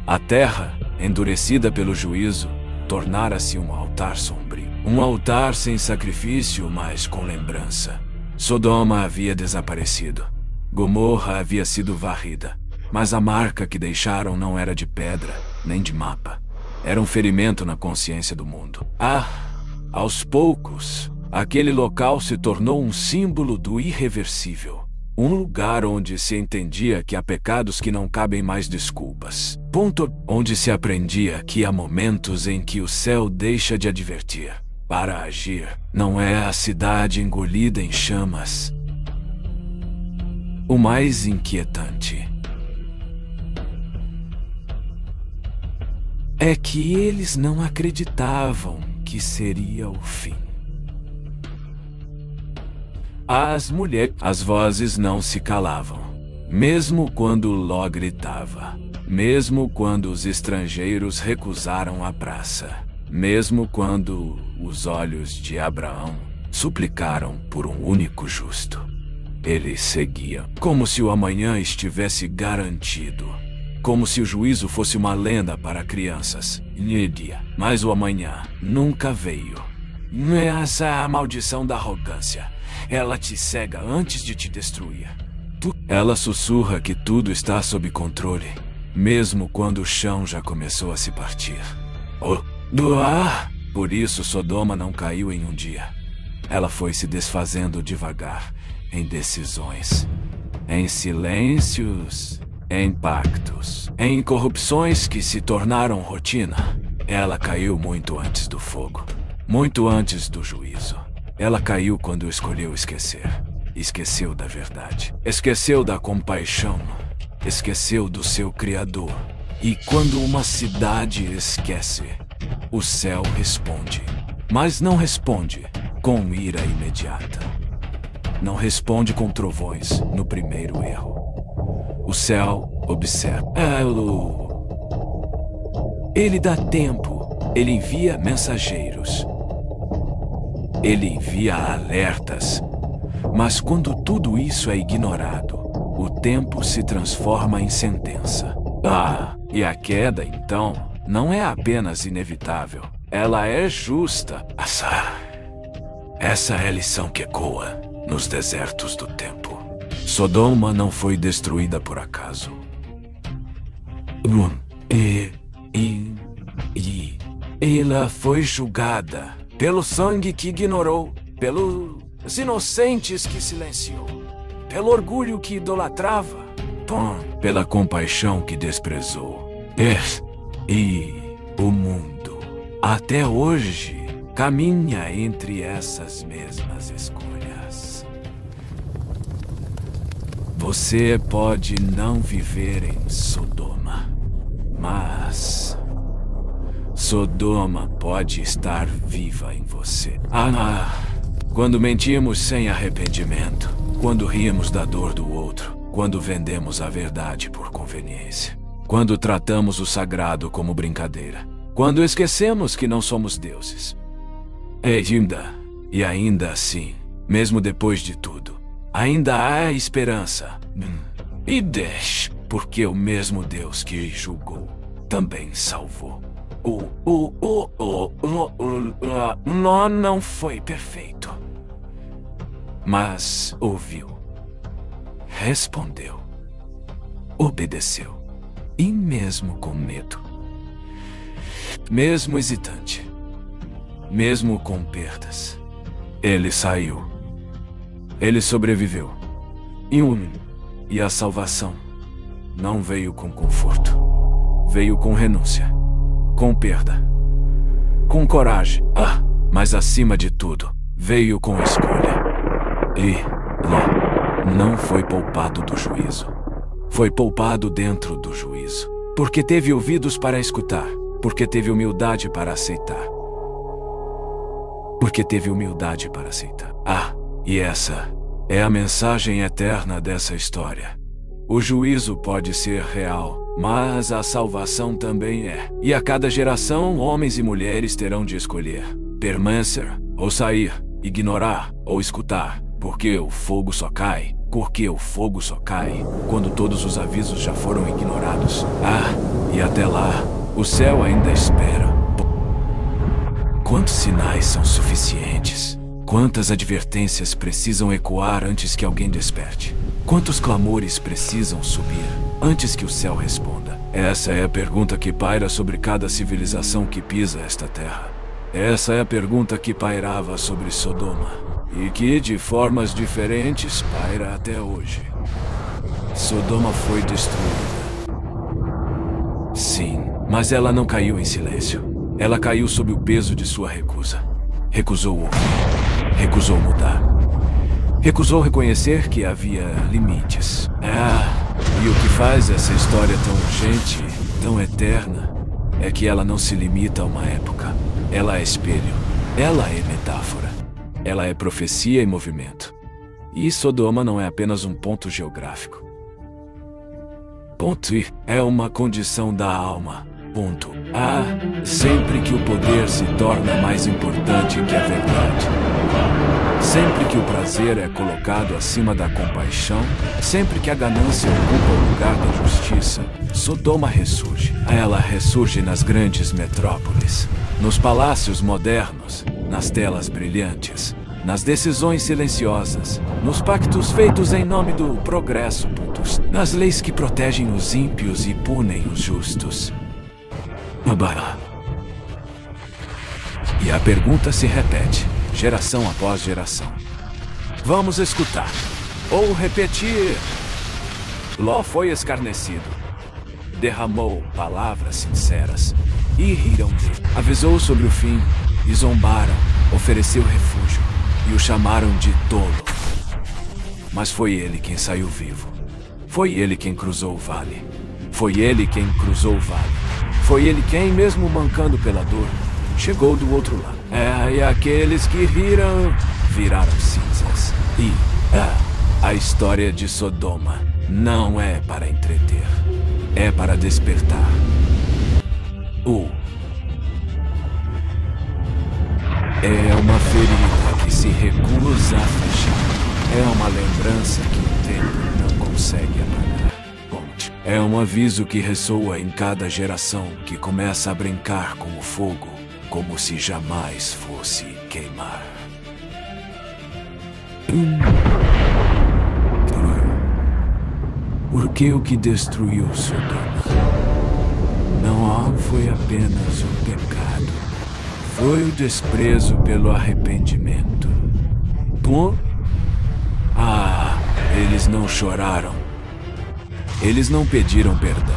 A terra, endurecida pelo juízo, tornara-se um altar sombrio. Um altar sem sacrifício, mas com lembrança. Sodoma havia desaparecido. Gomorra havia sido varrida. Mas a marca que deixaram não era de pedra, nem de mapa. Era um ferimento na consciência do mundo. Aos poucos, aquele local se tornou um símbolo do irreversível. Um lugar onde se entendia que há pecados que não cabem mais desculpas. Onde se aprendia que há momentos em que o céu deixa de advertir. Para agir, não é a cidade engolida em chamas. O mais inquietante é que eles não acreditavam que seria o fim. As vozes não se calavam, mesmo quando Ló gritava, mesmo quando os estrangeiros recusaram a praça, mesmo quando os olhos de Abraão suplicaram por um único justo. Eles seguiam, como se o amanhã estivesse garantido, como se o juízo fosse uma lenda para crianças. Mas o amanhã nunca veio. Essa é a maldição da arrogância. Ela te cega antes de te destruir. Ela sussurra que tudo está sob controle, mesmo quando o chão já começou a se partir. Por isso Sodoma não caiu em um dia. Ela foi se desfazendo devagar, em decisões, em silêncios, em pactos, em corrupções que se tornaram rotina. Ela caiu muito antes do fogo, muito antes do juízo. Ela caiu quando escolheu esquecer. Esqueceu da verdade. Esqueceu da compaixão. Esqueceu do seu Criador. E quando uma cidade esquece, o céu responde. Mas não responde com ira imediata. Não responde com trovões no primeiro erro. O céu observa. Ele dá tempo. Ele envia mensageiros. Ele envia alertas. Mas quando tudo isso é ignorado, o tempo se transforma em sentença. E a queda, então, não é apenas inevitável. Ela é justa. Essa é a lição que ecoa nos desertos do tempo. Sodoma não foi destruída por acaso. Ela foi julgada pelo sangue que ignorou, pelos inocentes que silenciou, pelo orgulho que idolatrava, pela compaixão que desprezou. E o mundo, até hoje, caminha entre essas mesmas escolhas. Você pode não viver em Sodoma, mas Sodoma pode estar viva em você. Quando mentimos sem arrependimento, quando rimos da dor do outro, quando vendemos a verdade por conveniência, quando tratamos o sagrado como brincadeira, quando esquecemos que não somos deuses. E ainda assim, mesmo depois de tudo, ainda há esperança. E deixe, porque o mesmo Deus que julgou também salvou. Nó não foi perfeito, mas ouviu, respondeu, obedeceu, e mesmo com medo, mesmo hesitante, mesmo com perdas, ele saiu. Ele sobreviveu. E a salvação não veio com conforto. Veio com renúncia, com perda, com coragem. Mas acima de tudo, veio com escolha. E Ló não foi poupado do juízo. Foi poupado dentro do juízo. Porque teve ouvidos para escutar. Porque teve humildade para aceitar. Porque teve humildade para aceitar. E essa é a mensagem eterna dessa história. O juízo pode ser real, mas a salvação também é. E a cada geração, homens e mulheres terão de escolher: permanecer ou sair, ignorar ou escutar, porque o fogo só cai. Porque o fogo só cai quando todos os avisos já foram ignorados. E até lá, o céu ainda espera. Quantos sinais são suficientes? Quantas advertências precisam ecoar antes que alguém desperte? Quantos clamores precisam subir antes que o céu responda? Essa é a pergunta que paira sobre cada civilização que pisa esta terra. Essa é a pergunta que pairava sobre Sodoma e que, de formas diferentes, paira até hoje. Sodoma foi destruída. Sim, mas ela não caiu em silêncio. Ela caiu sob o peso de sua recusa. Recusou ouvir. Recusou mudar. Recusou reconhecer que havia limites. E o que faz essa história tão urgente, tão eterna, é que ela não se limita a uma época. Ela é espelho. Ela é metáfora. Ela é profecia e movimento. E Sodoma não é apenas um ponto geográfico. Ponto I é uma condição da alma. Ponto. Sempre que o poder se torna mais importante que a verdade, sempre que o prazer é colocado acima da compaixão, sempre que a ganância ocupa o lugar da justiça, Sodoma ressurge. Ela ressurge nas grandes metrópoles, nos palácios modernos, nas telas brilhantes, nas decisões silenciosas, nos pactos feitos em nome do progresso, nas leis que protegem os ímpios e punem os justos. E a pergunta se repete, geração após geração. Vamos escutar, ou repetir. Ló foi escarnecido, derramou palavras sinceras, e riram dele. Avisou sobre o fim, e zombaram, ofereceu refúgio, e o chamaram de tolo. Mas foi ele quem saiu vivo. Foi ele quem cruzou o vale. Foi ele quem cruzou o vale. Foi ele quem, mesmo mancando pela dor, chegou do outro lado. E aqueles que riram, viraram cinzas. E a história de Sodoma não é para entreter, é para despertar. É uma ferida que se recusa a fechar. É uma lembrança que o tempo não consegue apagar. É um aviso que ressoa em cada geração que começa a brincar com o fogo, como se jamais fosse queimar. Porque o que destruiu Sodoma não foi apenas o pecado, foi o desprezo pelo arrependimento. Eles não choraram. Eles não pediram perdão.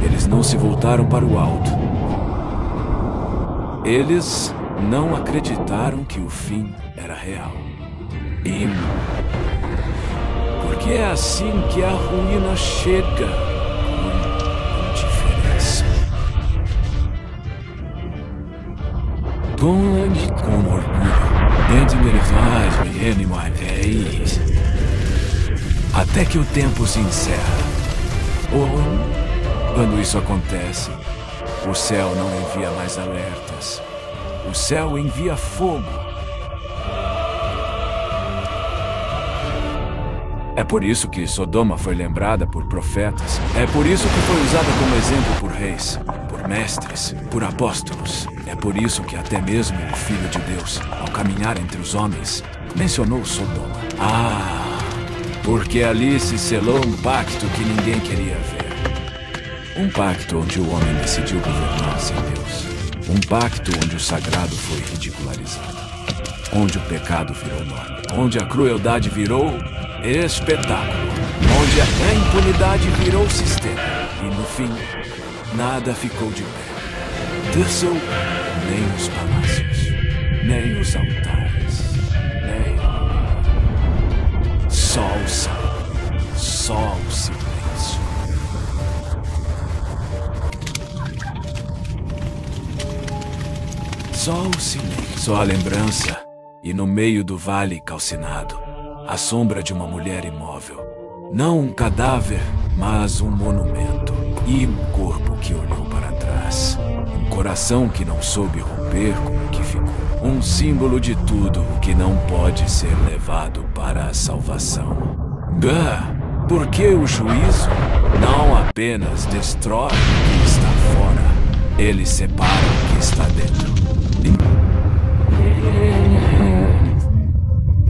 Eles não se voltaram para o alto. Eles não acreditaram que o fim era real. Porque é assim que a ruína chega, com indiferença. Com orgulho, dentro de até que o tempo se encerra. Ou, quando isso acontece, o céu não envia mais alertas. O céu envia fogo. É por isso que Sodoma foi lembrada por profetas. É por isso que foi usada como exemplo por reis, por mestres, por apóstolos. É por isso que até mesmo o Filho de Deus, ao caminhar entre os homens, mencionou Sodoma. Porque ali se selou um pacto que ninguém queria ver. Um pacto onde o homem decidiu governar sem Deus. Um pacto onde o sagrado foi ridicularizado. Onde o pecado virou norma. Onde a crueldade virou espetáculo. Onde a impunidade virou sistema. E no fim, nada ficou de pé. Desceu nem os palácios, nem os altares, nem... Só o silêncio. Só o silêncio. Só a lembrança. E no meio do vale calcinado, a sombra de uma mulher imóvel. Não um cadáver, mas um monumento. E um corpo que olhou para trás. Um coração que não soube romper com o que ficou. Um símbolo de tudo o que não pode ser levado para a salvação. Porque o juízo não apenas destrói o que está fora, ele separa o que está dentro.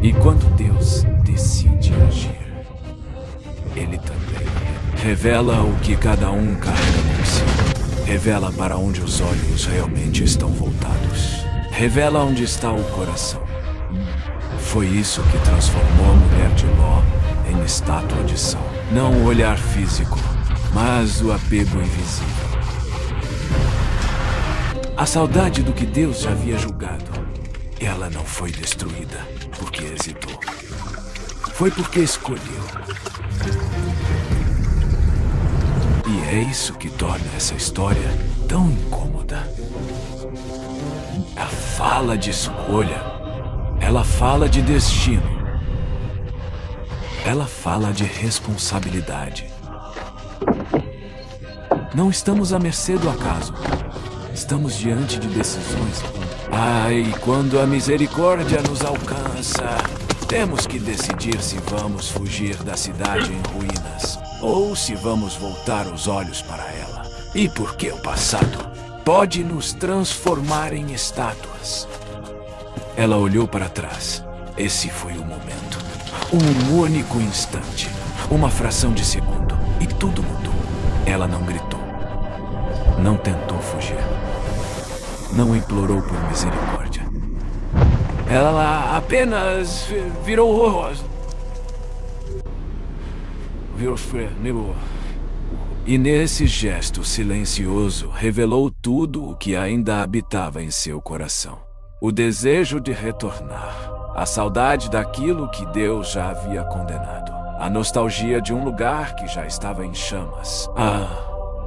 E quando Deus decide agir, ele também revela o que cada um carrega consigo. Revela para onde os olhos realmente estão voltados. Revela onde está o coração. Foi isso que transformou a mulher de Ló em estátua de sal. Não o olhar físico, mas o apego invisível. A saudade do que Deus já havia julgado. Ela não foi destruída porque hesitou. Foi porque escolheu. E é isso que torna essa história tão incômoda. Ela fala de escolha. Ela fala de destino. Ela fala de responsabilidade. Não estamos à mercê do acaso. Estamos diante de decisões. E quando a misericórdia nos alcança, temos que decidir se vamos fugir da cidade em ruínas ou se vamos voltar os olhos para ela. E porque o passado pode nos transformar em estátuas. Ela olhou para trás. Esse foi o momento. Um único instante. Uma fração de segundo. E tudo mudou. Ela não gritou. Não tentou fugir. Não implorou por misericórdia. Ela apenas virou o rosto. E nesse gesto silencioso revelou tudo o que ainda habitava em seu coração. O desejo de retornar. A saudade daquilo que Deus já havia condenado. A nostalgia de um lugar que já estava em chamas.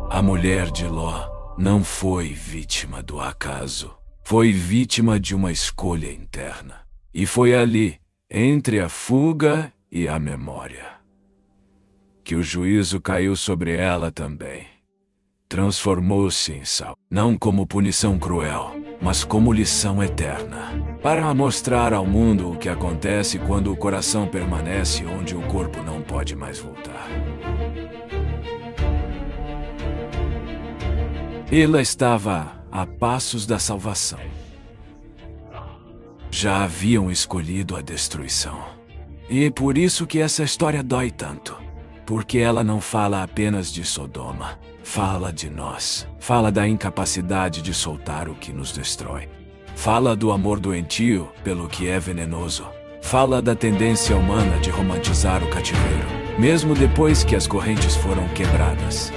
A mulher de Ló não foi vítima do acaso. Foi vítima de uma escolha interna. E foi ali, entre a fuga e a memória, que o juízo caiu sobre ela também. Transformou-se em sal. Não como punição cruel, mas como lição eterna. Para mostrar ao mundo o que acontece quando o coração permanece onde o corpo não pode mais voltar. Ela estava a passos da salvação. Já haviam escolhido a destruição. E por isso que essa história dói tanto. Porque ela não fala apenas de Sodoma. Fala de nós. Fala da incapacidade de soltar o que nos destrói. Fala do amor doentio pelo que é venenoso. Fala da tendência humana de romantizar o cativeiro, mesmo depois que as correntes foram quebradas.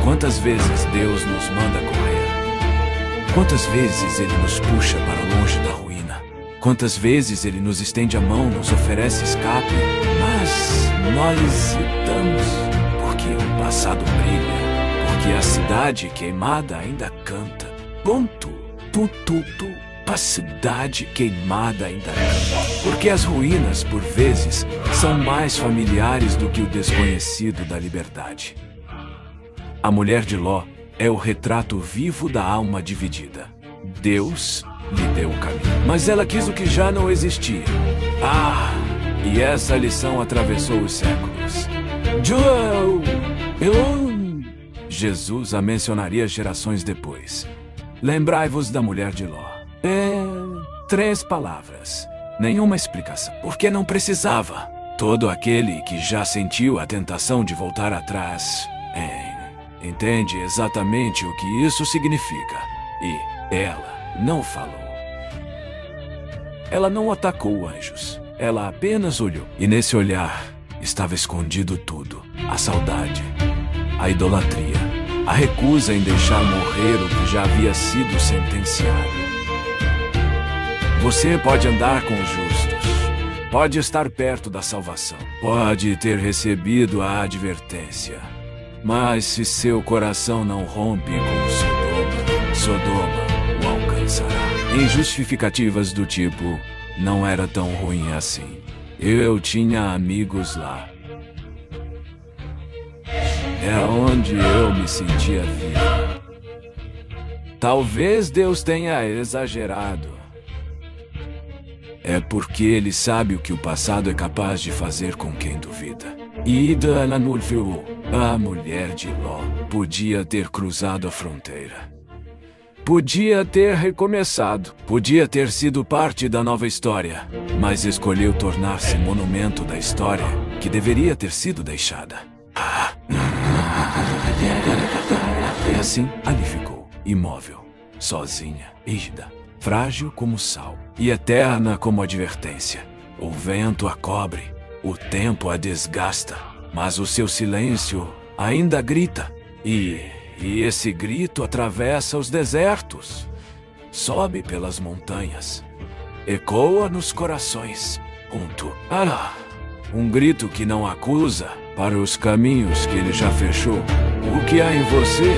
Quantas vezes Deus nos manda correr? Quantas vezes Ele nos puxa para longe da ruína? Quantas vezes Ele nos estende a mão, nos oferece escape, Mas nós hesitamos, porque o passado brilha, porque a cidade queimada ainda canta. Ponto, a cidade queimada ainda canta. Porque as ruínas, por vezes, são mais familiares do que o desconhecido da liberdade. A mulher de Ló é o retrato vivo da alma dividida. Deus lhe deu o caminho, mas ela quis o que já não existia. E essa lição atravessou os séculos. Jesus a mencionaria gerações depois. Lembrai-vos da mulher de Ló. 3 palavras. Nenhuma explicação. Porque não precisava. Todo aquele que já sentiu a tentação de voltar atrás entende exatamente o que isso significa. E ela não falou. Ela não atacou anjos. Ela apenas olhou. E nesse olhar estava escondido tudo. A saudade, a idolatria, a recusa em deixar morrer o que já havia sido sentenciado. Você pode andar com os justos, pode estar perto da salvação, pode ter recebido a advertência. Mas se seu coração não rompe com Sodoma o alcançará. Em justificativas do tipo, não era tão ruim assim. Eu tinha amigos lá. É onde eu me sentia vivo. Talvez Deus tenha exagerado. É porque Ele sabe o que o passado é capaz de fazer com quem duvida. Ida Anulfeu, a mulher de Ló, podia ter cruzado a fronteira. Podia ter recomeçado. Podia ter sido parte da nova história. Mas escolheu tornar-se monumento da história que deveria ter sido deixada. E assim, ali ficou, imóvel, sozinha, rígida, frágil como sal e eterna como advertência. O vento a cobre, o tempo a desgasta, mas o seu silêncio ainda grita. E esse grito atravessa os desertos, sobe pelas montanhas, ecoa nos corações. Um grito que não acusa para os caminhos que ele já fechou. O que há em você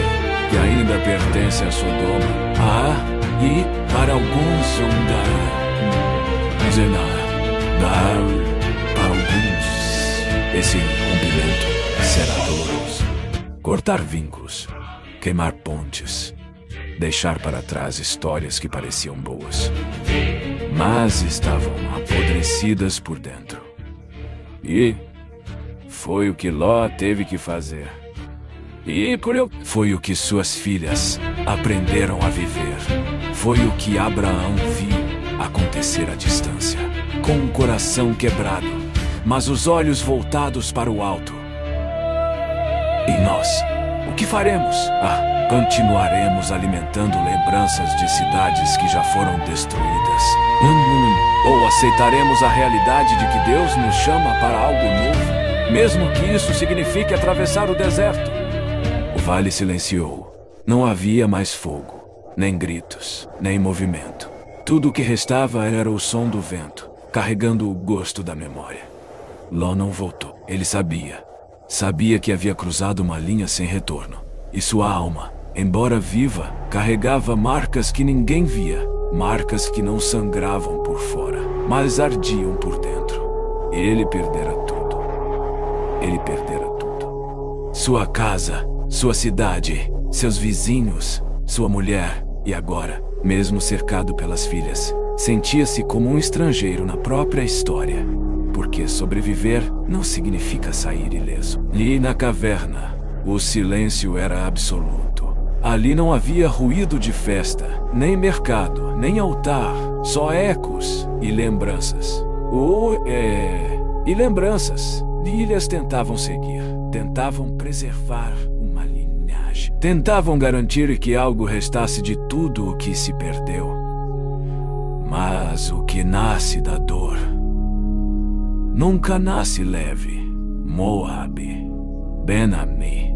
que ainda pertence a Sodoma? E para alguns para alguns esse rompimento será doloroso. Cortar vínculos, queimar pontes, deixar para trás histórias que pareciam boas, mas estavam apodrecidas por dentro. E foi o que Ló teve que fazer. Foi o que suas filhas aprenderam a viver. Foi o que Abraão viu acontecer à distância, com o coração quebrado, mas os olhos voltados para o alto. E nós, o que faremos? Continuaremos alimentando lembranças de cidades que já foram destruídas. Ou aceitaremos a realidade de que Deus nos chama para algo novo, mesmo que isso signifique atravessar o deserto. O vale silenciou. Não havia mais fogo, nem gritos, nem movimento. Tudo o que restava era o som do vento, carregando o gosto da memória. Ló não voltou. Ele sabia. Sabia que havia cruzado uma linha sem retorno. E sua alma, embora viva, carregava marcas que ninguém via. Marcas que não sangravam por fora, mas ardiam por dentro. Ele perdera tudo. Ele perdera tudo. Sua casa, sua cidade, seus vizinhos, sua mulher. E agora, mesmo cercado pelas filhas, sentia-se como um estrangeiro na própria história. Porque sobreviver não significa sair ileso. E na caverna, o silêncio era absoluto. Ali não havia ruído de festa, nem mercado, nem altar, só ecos e lembranças. E lembranças. Ilhas tentavam seguir, tentavam preservar uma linhagem, tentavam garantir que algo restasse de tudo o que se perdeu. Mas o que nasce da dor nunca nasce leve. Moabe, Ben-Ammi.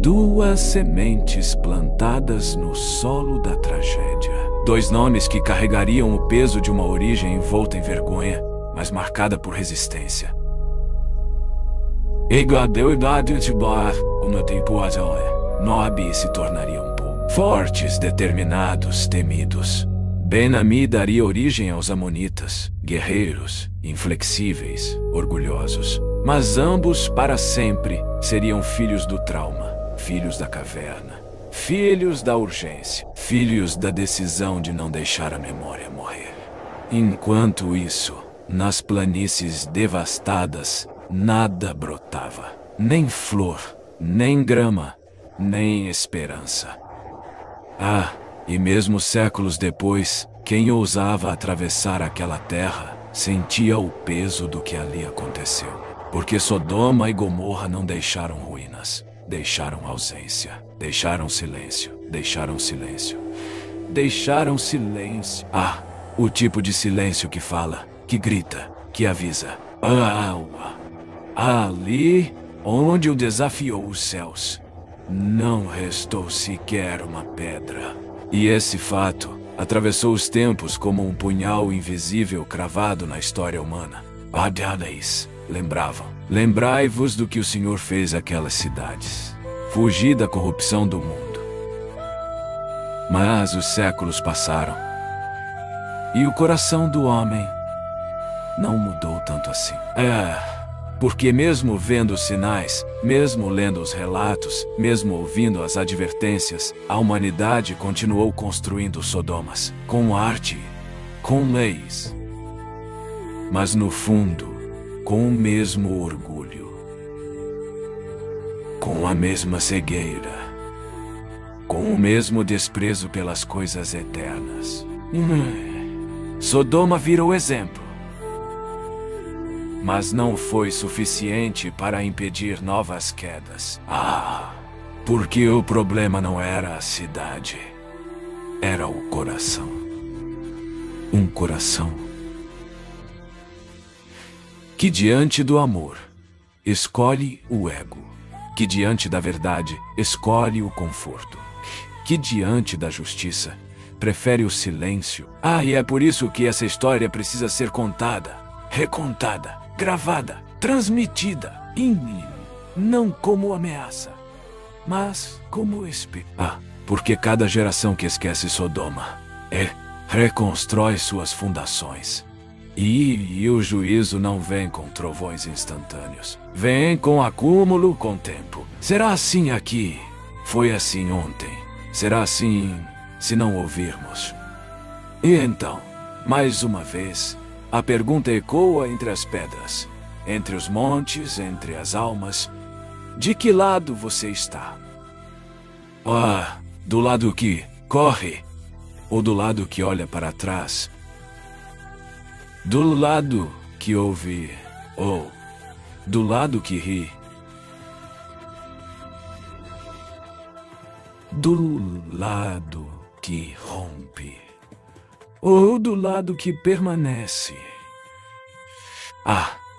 2 sementes plantadas no solo da tragédia. 2 nomes que carregariam o peso de uma origem envolta em vergonha mas marcada por resistência. Moab se tornariam fortes, determinados, temidos. Ben-Ami daria origem aos amonitas, guerreiros, inflexíveis, orgulhosos. Mas ambos, para sempre, seriam filhos do trauma, filhos da caverna, filhos da urgência, filhos da decisão de não deixar a memória morrer. Enquanto isso, nas planícies devastadas, nada brotava. Nem flor, nem grama, nem esperança. Ah, e mesmo séculos depois, quem ousava atravessar aquela terra sentia o peso do que ali aconteceu. Porque Sodoma e Gomorra não deixaram ruínas, deixaram ausência, deixaram silêncio, deixaram silêncio, deixaram silêncio. Ah, o tipo de silêncio que fala, que grita, que avisa. Ali, onde o desafiou os céus, não restou sequer uma pedra. E esse fato atravessou os tempos como um punhal invisível cravado na história humana. Lembravam. Lembrai-vos do que o Senhor fez àquelas cidades. Fugi da corrupção do mundo. Mas os séculos passaram. E o coração do homem não mudou tanto assim. Porque mesmo vendo os sinais, mesmo lendo os relatos, mesmo ouvindo as advertências, a humanidade continuou construindo Sodomas, com arte, com leis. Mas no fundo, com o mesmo orgulho, com a mesma cegueira, com o mesmo desprezo pelas coisas eternas. Sodoma virou exemplo. Mas não foi suficiente para impedir novas quedas. Porque o problema não era a cidade, era o coração. Um coração que diante do amor escolhe o ego, que diante da verdade escolhe o conforto, que diante da justiça prefere o silêncio. E é por isso que essa história precisa ser contada, recontada, gravada, transmitida, não como ameaça, mas como espírito. Porque cada geração que esquece Sodoma reconstrói suas fundações. E o juízo não vem com trovões instantâneos. Vem com acúmulo, com tempo. Será assim aqui. Foi assim ontem. Será assim se não ouvirmos. E então, mais uma vez, a pergunta ecoa entre as pedras, entre os montes, entre as almas. De que lado você está? Do lado que corre, ou do lado que olha para trás? Do lado que ouve, ou do lado que ri? Do lado que rompe, ou do lado que permanece?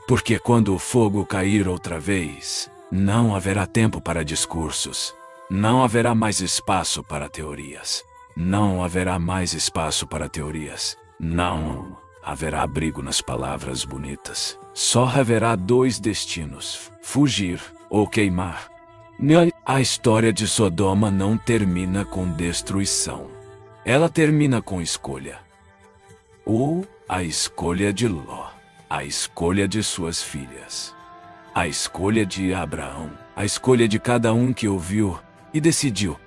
Porque quando o fogo cair outra vez, não haverá tempo para discursos, não haverá mais espaço para teorias, não haverá mais espaço para teorias, não haverá abrigo nas palavras bonitas. Só haverá dois destinos: fugir ou queimar. A história de Sodoma não termina com destruição. Ela termina com escolha. Ou a escolha de Ló, a escolha de suas filhas, a escolha de Abraão, a escolha de cada um que ouviu e decidiu.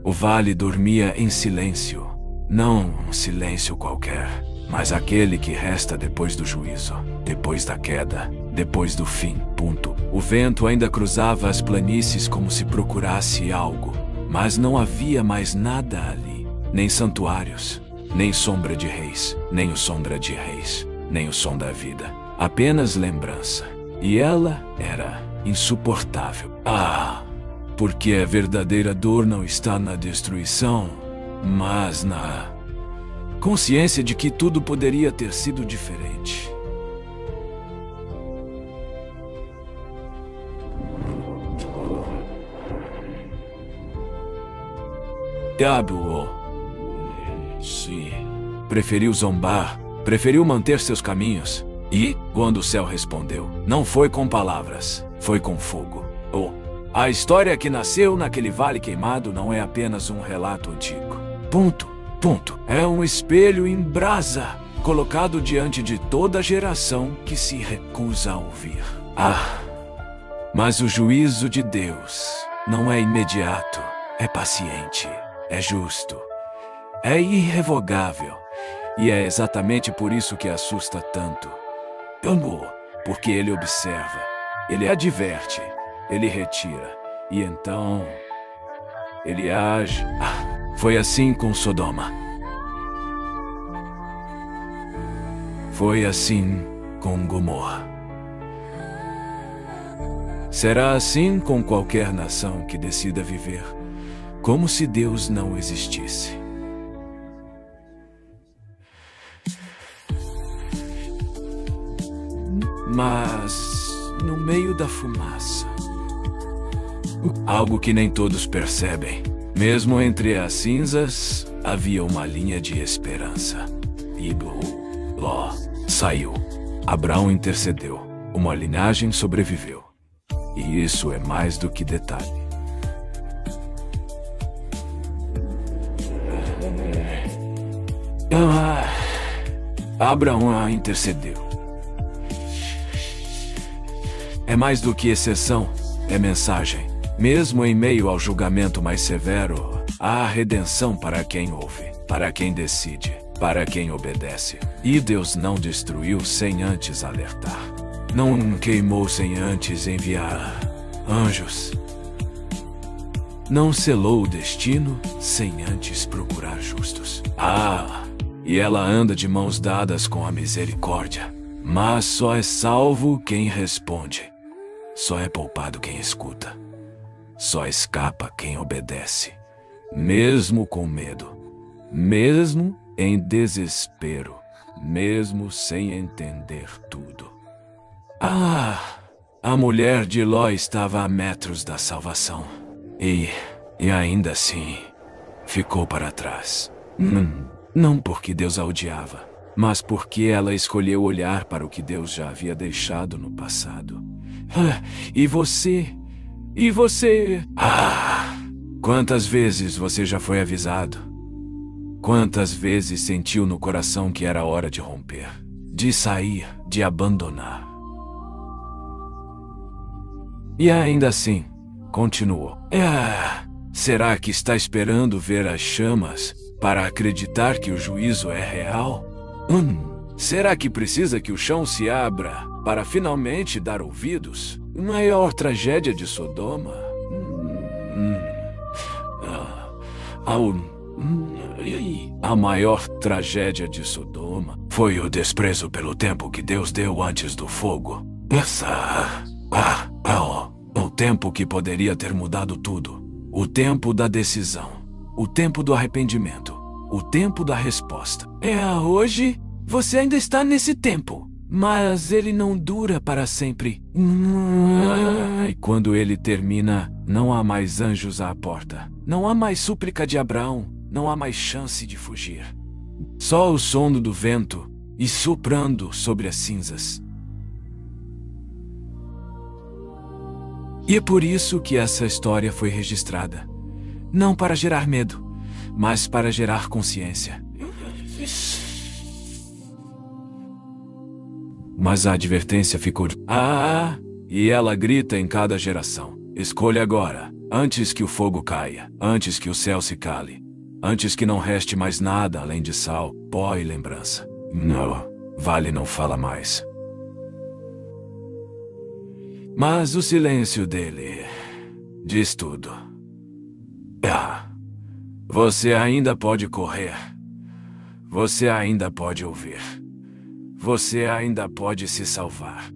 O vale dormia em silêncio. Não um silêncio qualquer, mas aquele que resta depois do juízo, depois da queda, depois do fim. O vento ainda cruzava as planícies como se procurasse algo, mas não havia mais nada ali. Nem santuários, nem sombra de reis, nem o sombra de reis, nem o som da vida. Apenas lembrança. E ela era insuportável. Porque a verdadeira dor não está na destruição, mas na consciência de que tudo poderia ter sido diferente. Diabo, se preferiu zombar preferiu manter seus caminhos. E, quando o céu respondeu, não foi com palavras, foi com fogo. A história que nasceu naquele vale queimado não é apenas um relato antigo. Ponto. É um espelho em brasa, colocado diante de toda geração que se recusa a ouvir. Mas o juízo de Deus não é imediato, é paciente, é justo, é irrevogável. E é exatamente por isso que assusta tanto. Porque ele observa, ele adverte, ele retira, e então ele age. Foi assim com Sodoma. Foi assim com Gomorra. Será assim com qualquer nação que decida viver como se Deus não existisse. Mas, no meio da fumaça, algo que nem todos percebem, mesmo entre as cinzas, havia uma linha de esperança. E Ló saiu. Abraão intercedeu. Uma linhagem sobreviveu. E isso é mais do que detalhe. Abraão intercedeu. É mais do que exceção, é mensagem. Mesmo em meio ao julgamento mais severo, há redenção para quem ouve, para quem decide, para quem obedece. E Deus não destruiu sem antes alertar. Não queimou sem antes enviar anjos. Não selou o destino sem antes procurar justos. E ela anda de mãos dadas com a misericórdia. Mas só é salvo quem responde. Só é poupado quem escuta. Só escapa quem obedece. Mesmo com medo. Mesmo em desespero. Mesmo sem entender tudo. A mulher de Ló estava a metros da salvação. E ainda assim, ficou para trás. Não porque Deus a odiava, mas porque ela escolheu olhar para o que Deus já havia deixado no passado. E você? Quantas vezes você já foi avisado? Quantas vezes sentiu no coração que era hora de romper, de sair, de abandonar? E ainda assim, continuou. Será que está esperando ver as chamas para acreditar que o juízo é real? Será que precisa que o chão se abra para finalmente dar ouvidos? Maior tragédia de Sodoma? A maior tragédia de Sodoma foi o desprezo pelo tempo que Deus deu antes do fogo. O tempo que poderia ter mudado tudo. O tempo da decisão. O tempo do arrependimento. O tempo da resposta. Hoje você ainda está nesse tempo. Mas ele não dura para sempre. E quando ele termina, não há mais anjos à porta. Não há mais súplica de Abraão. Não há mais chance de fugir. Só o som do vento e soprando sobre as cinzas. E é por isso que essa história foi registrada. Não para gerar medo, mas para gerar consciência. Mas a advertência ficou de... E ela grita em cada geração. Escolha agora, antes que o fogo caia, antes que o céu se cale, antes que não reste mais nada além de sal, pó e lembrança. Não, vale não fala mais. Mas o silêncio dele diz tudo. Você ainda pode correr. Você ainda pode ouvir. Você ainda pode se salvar.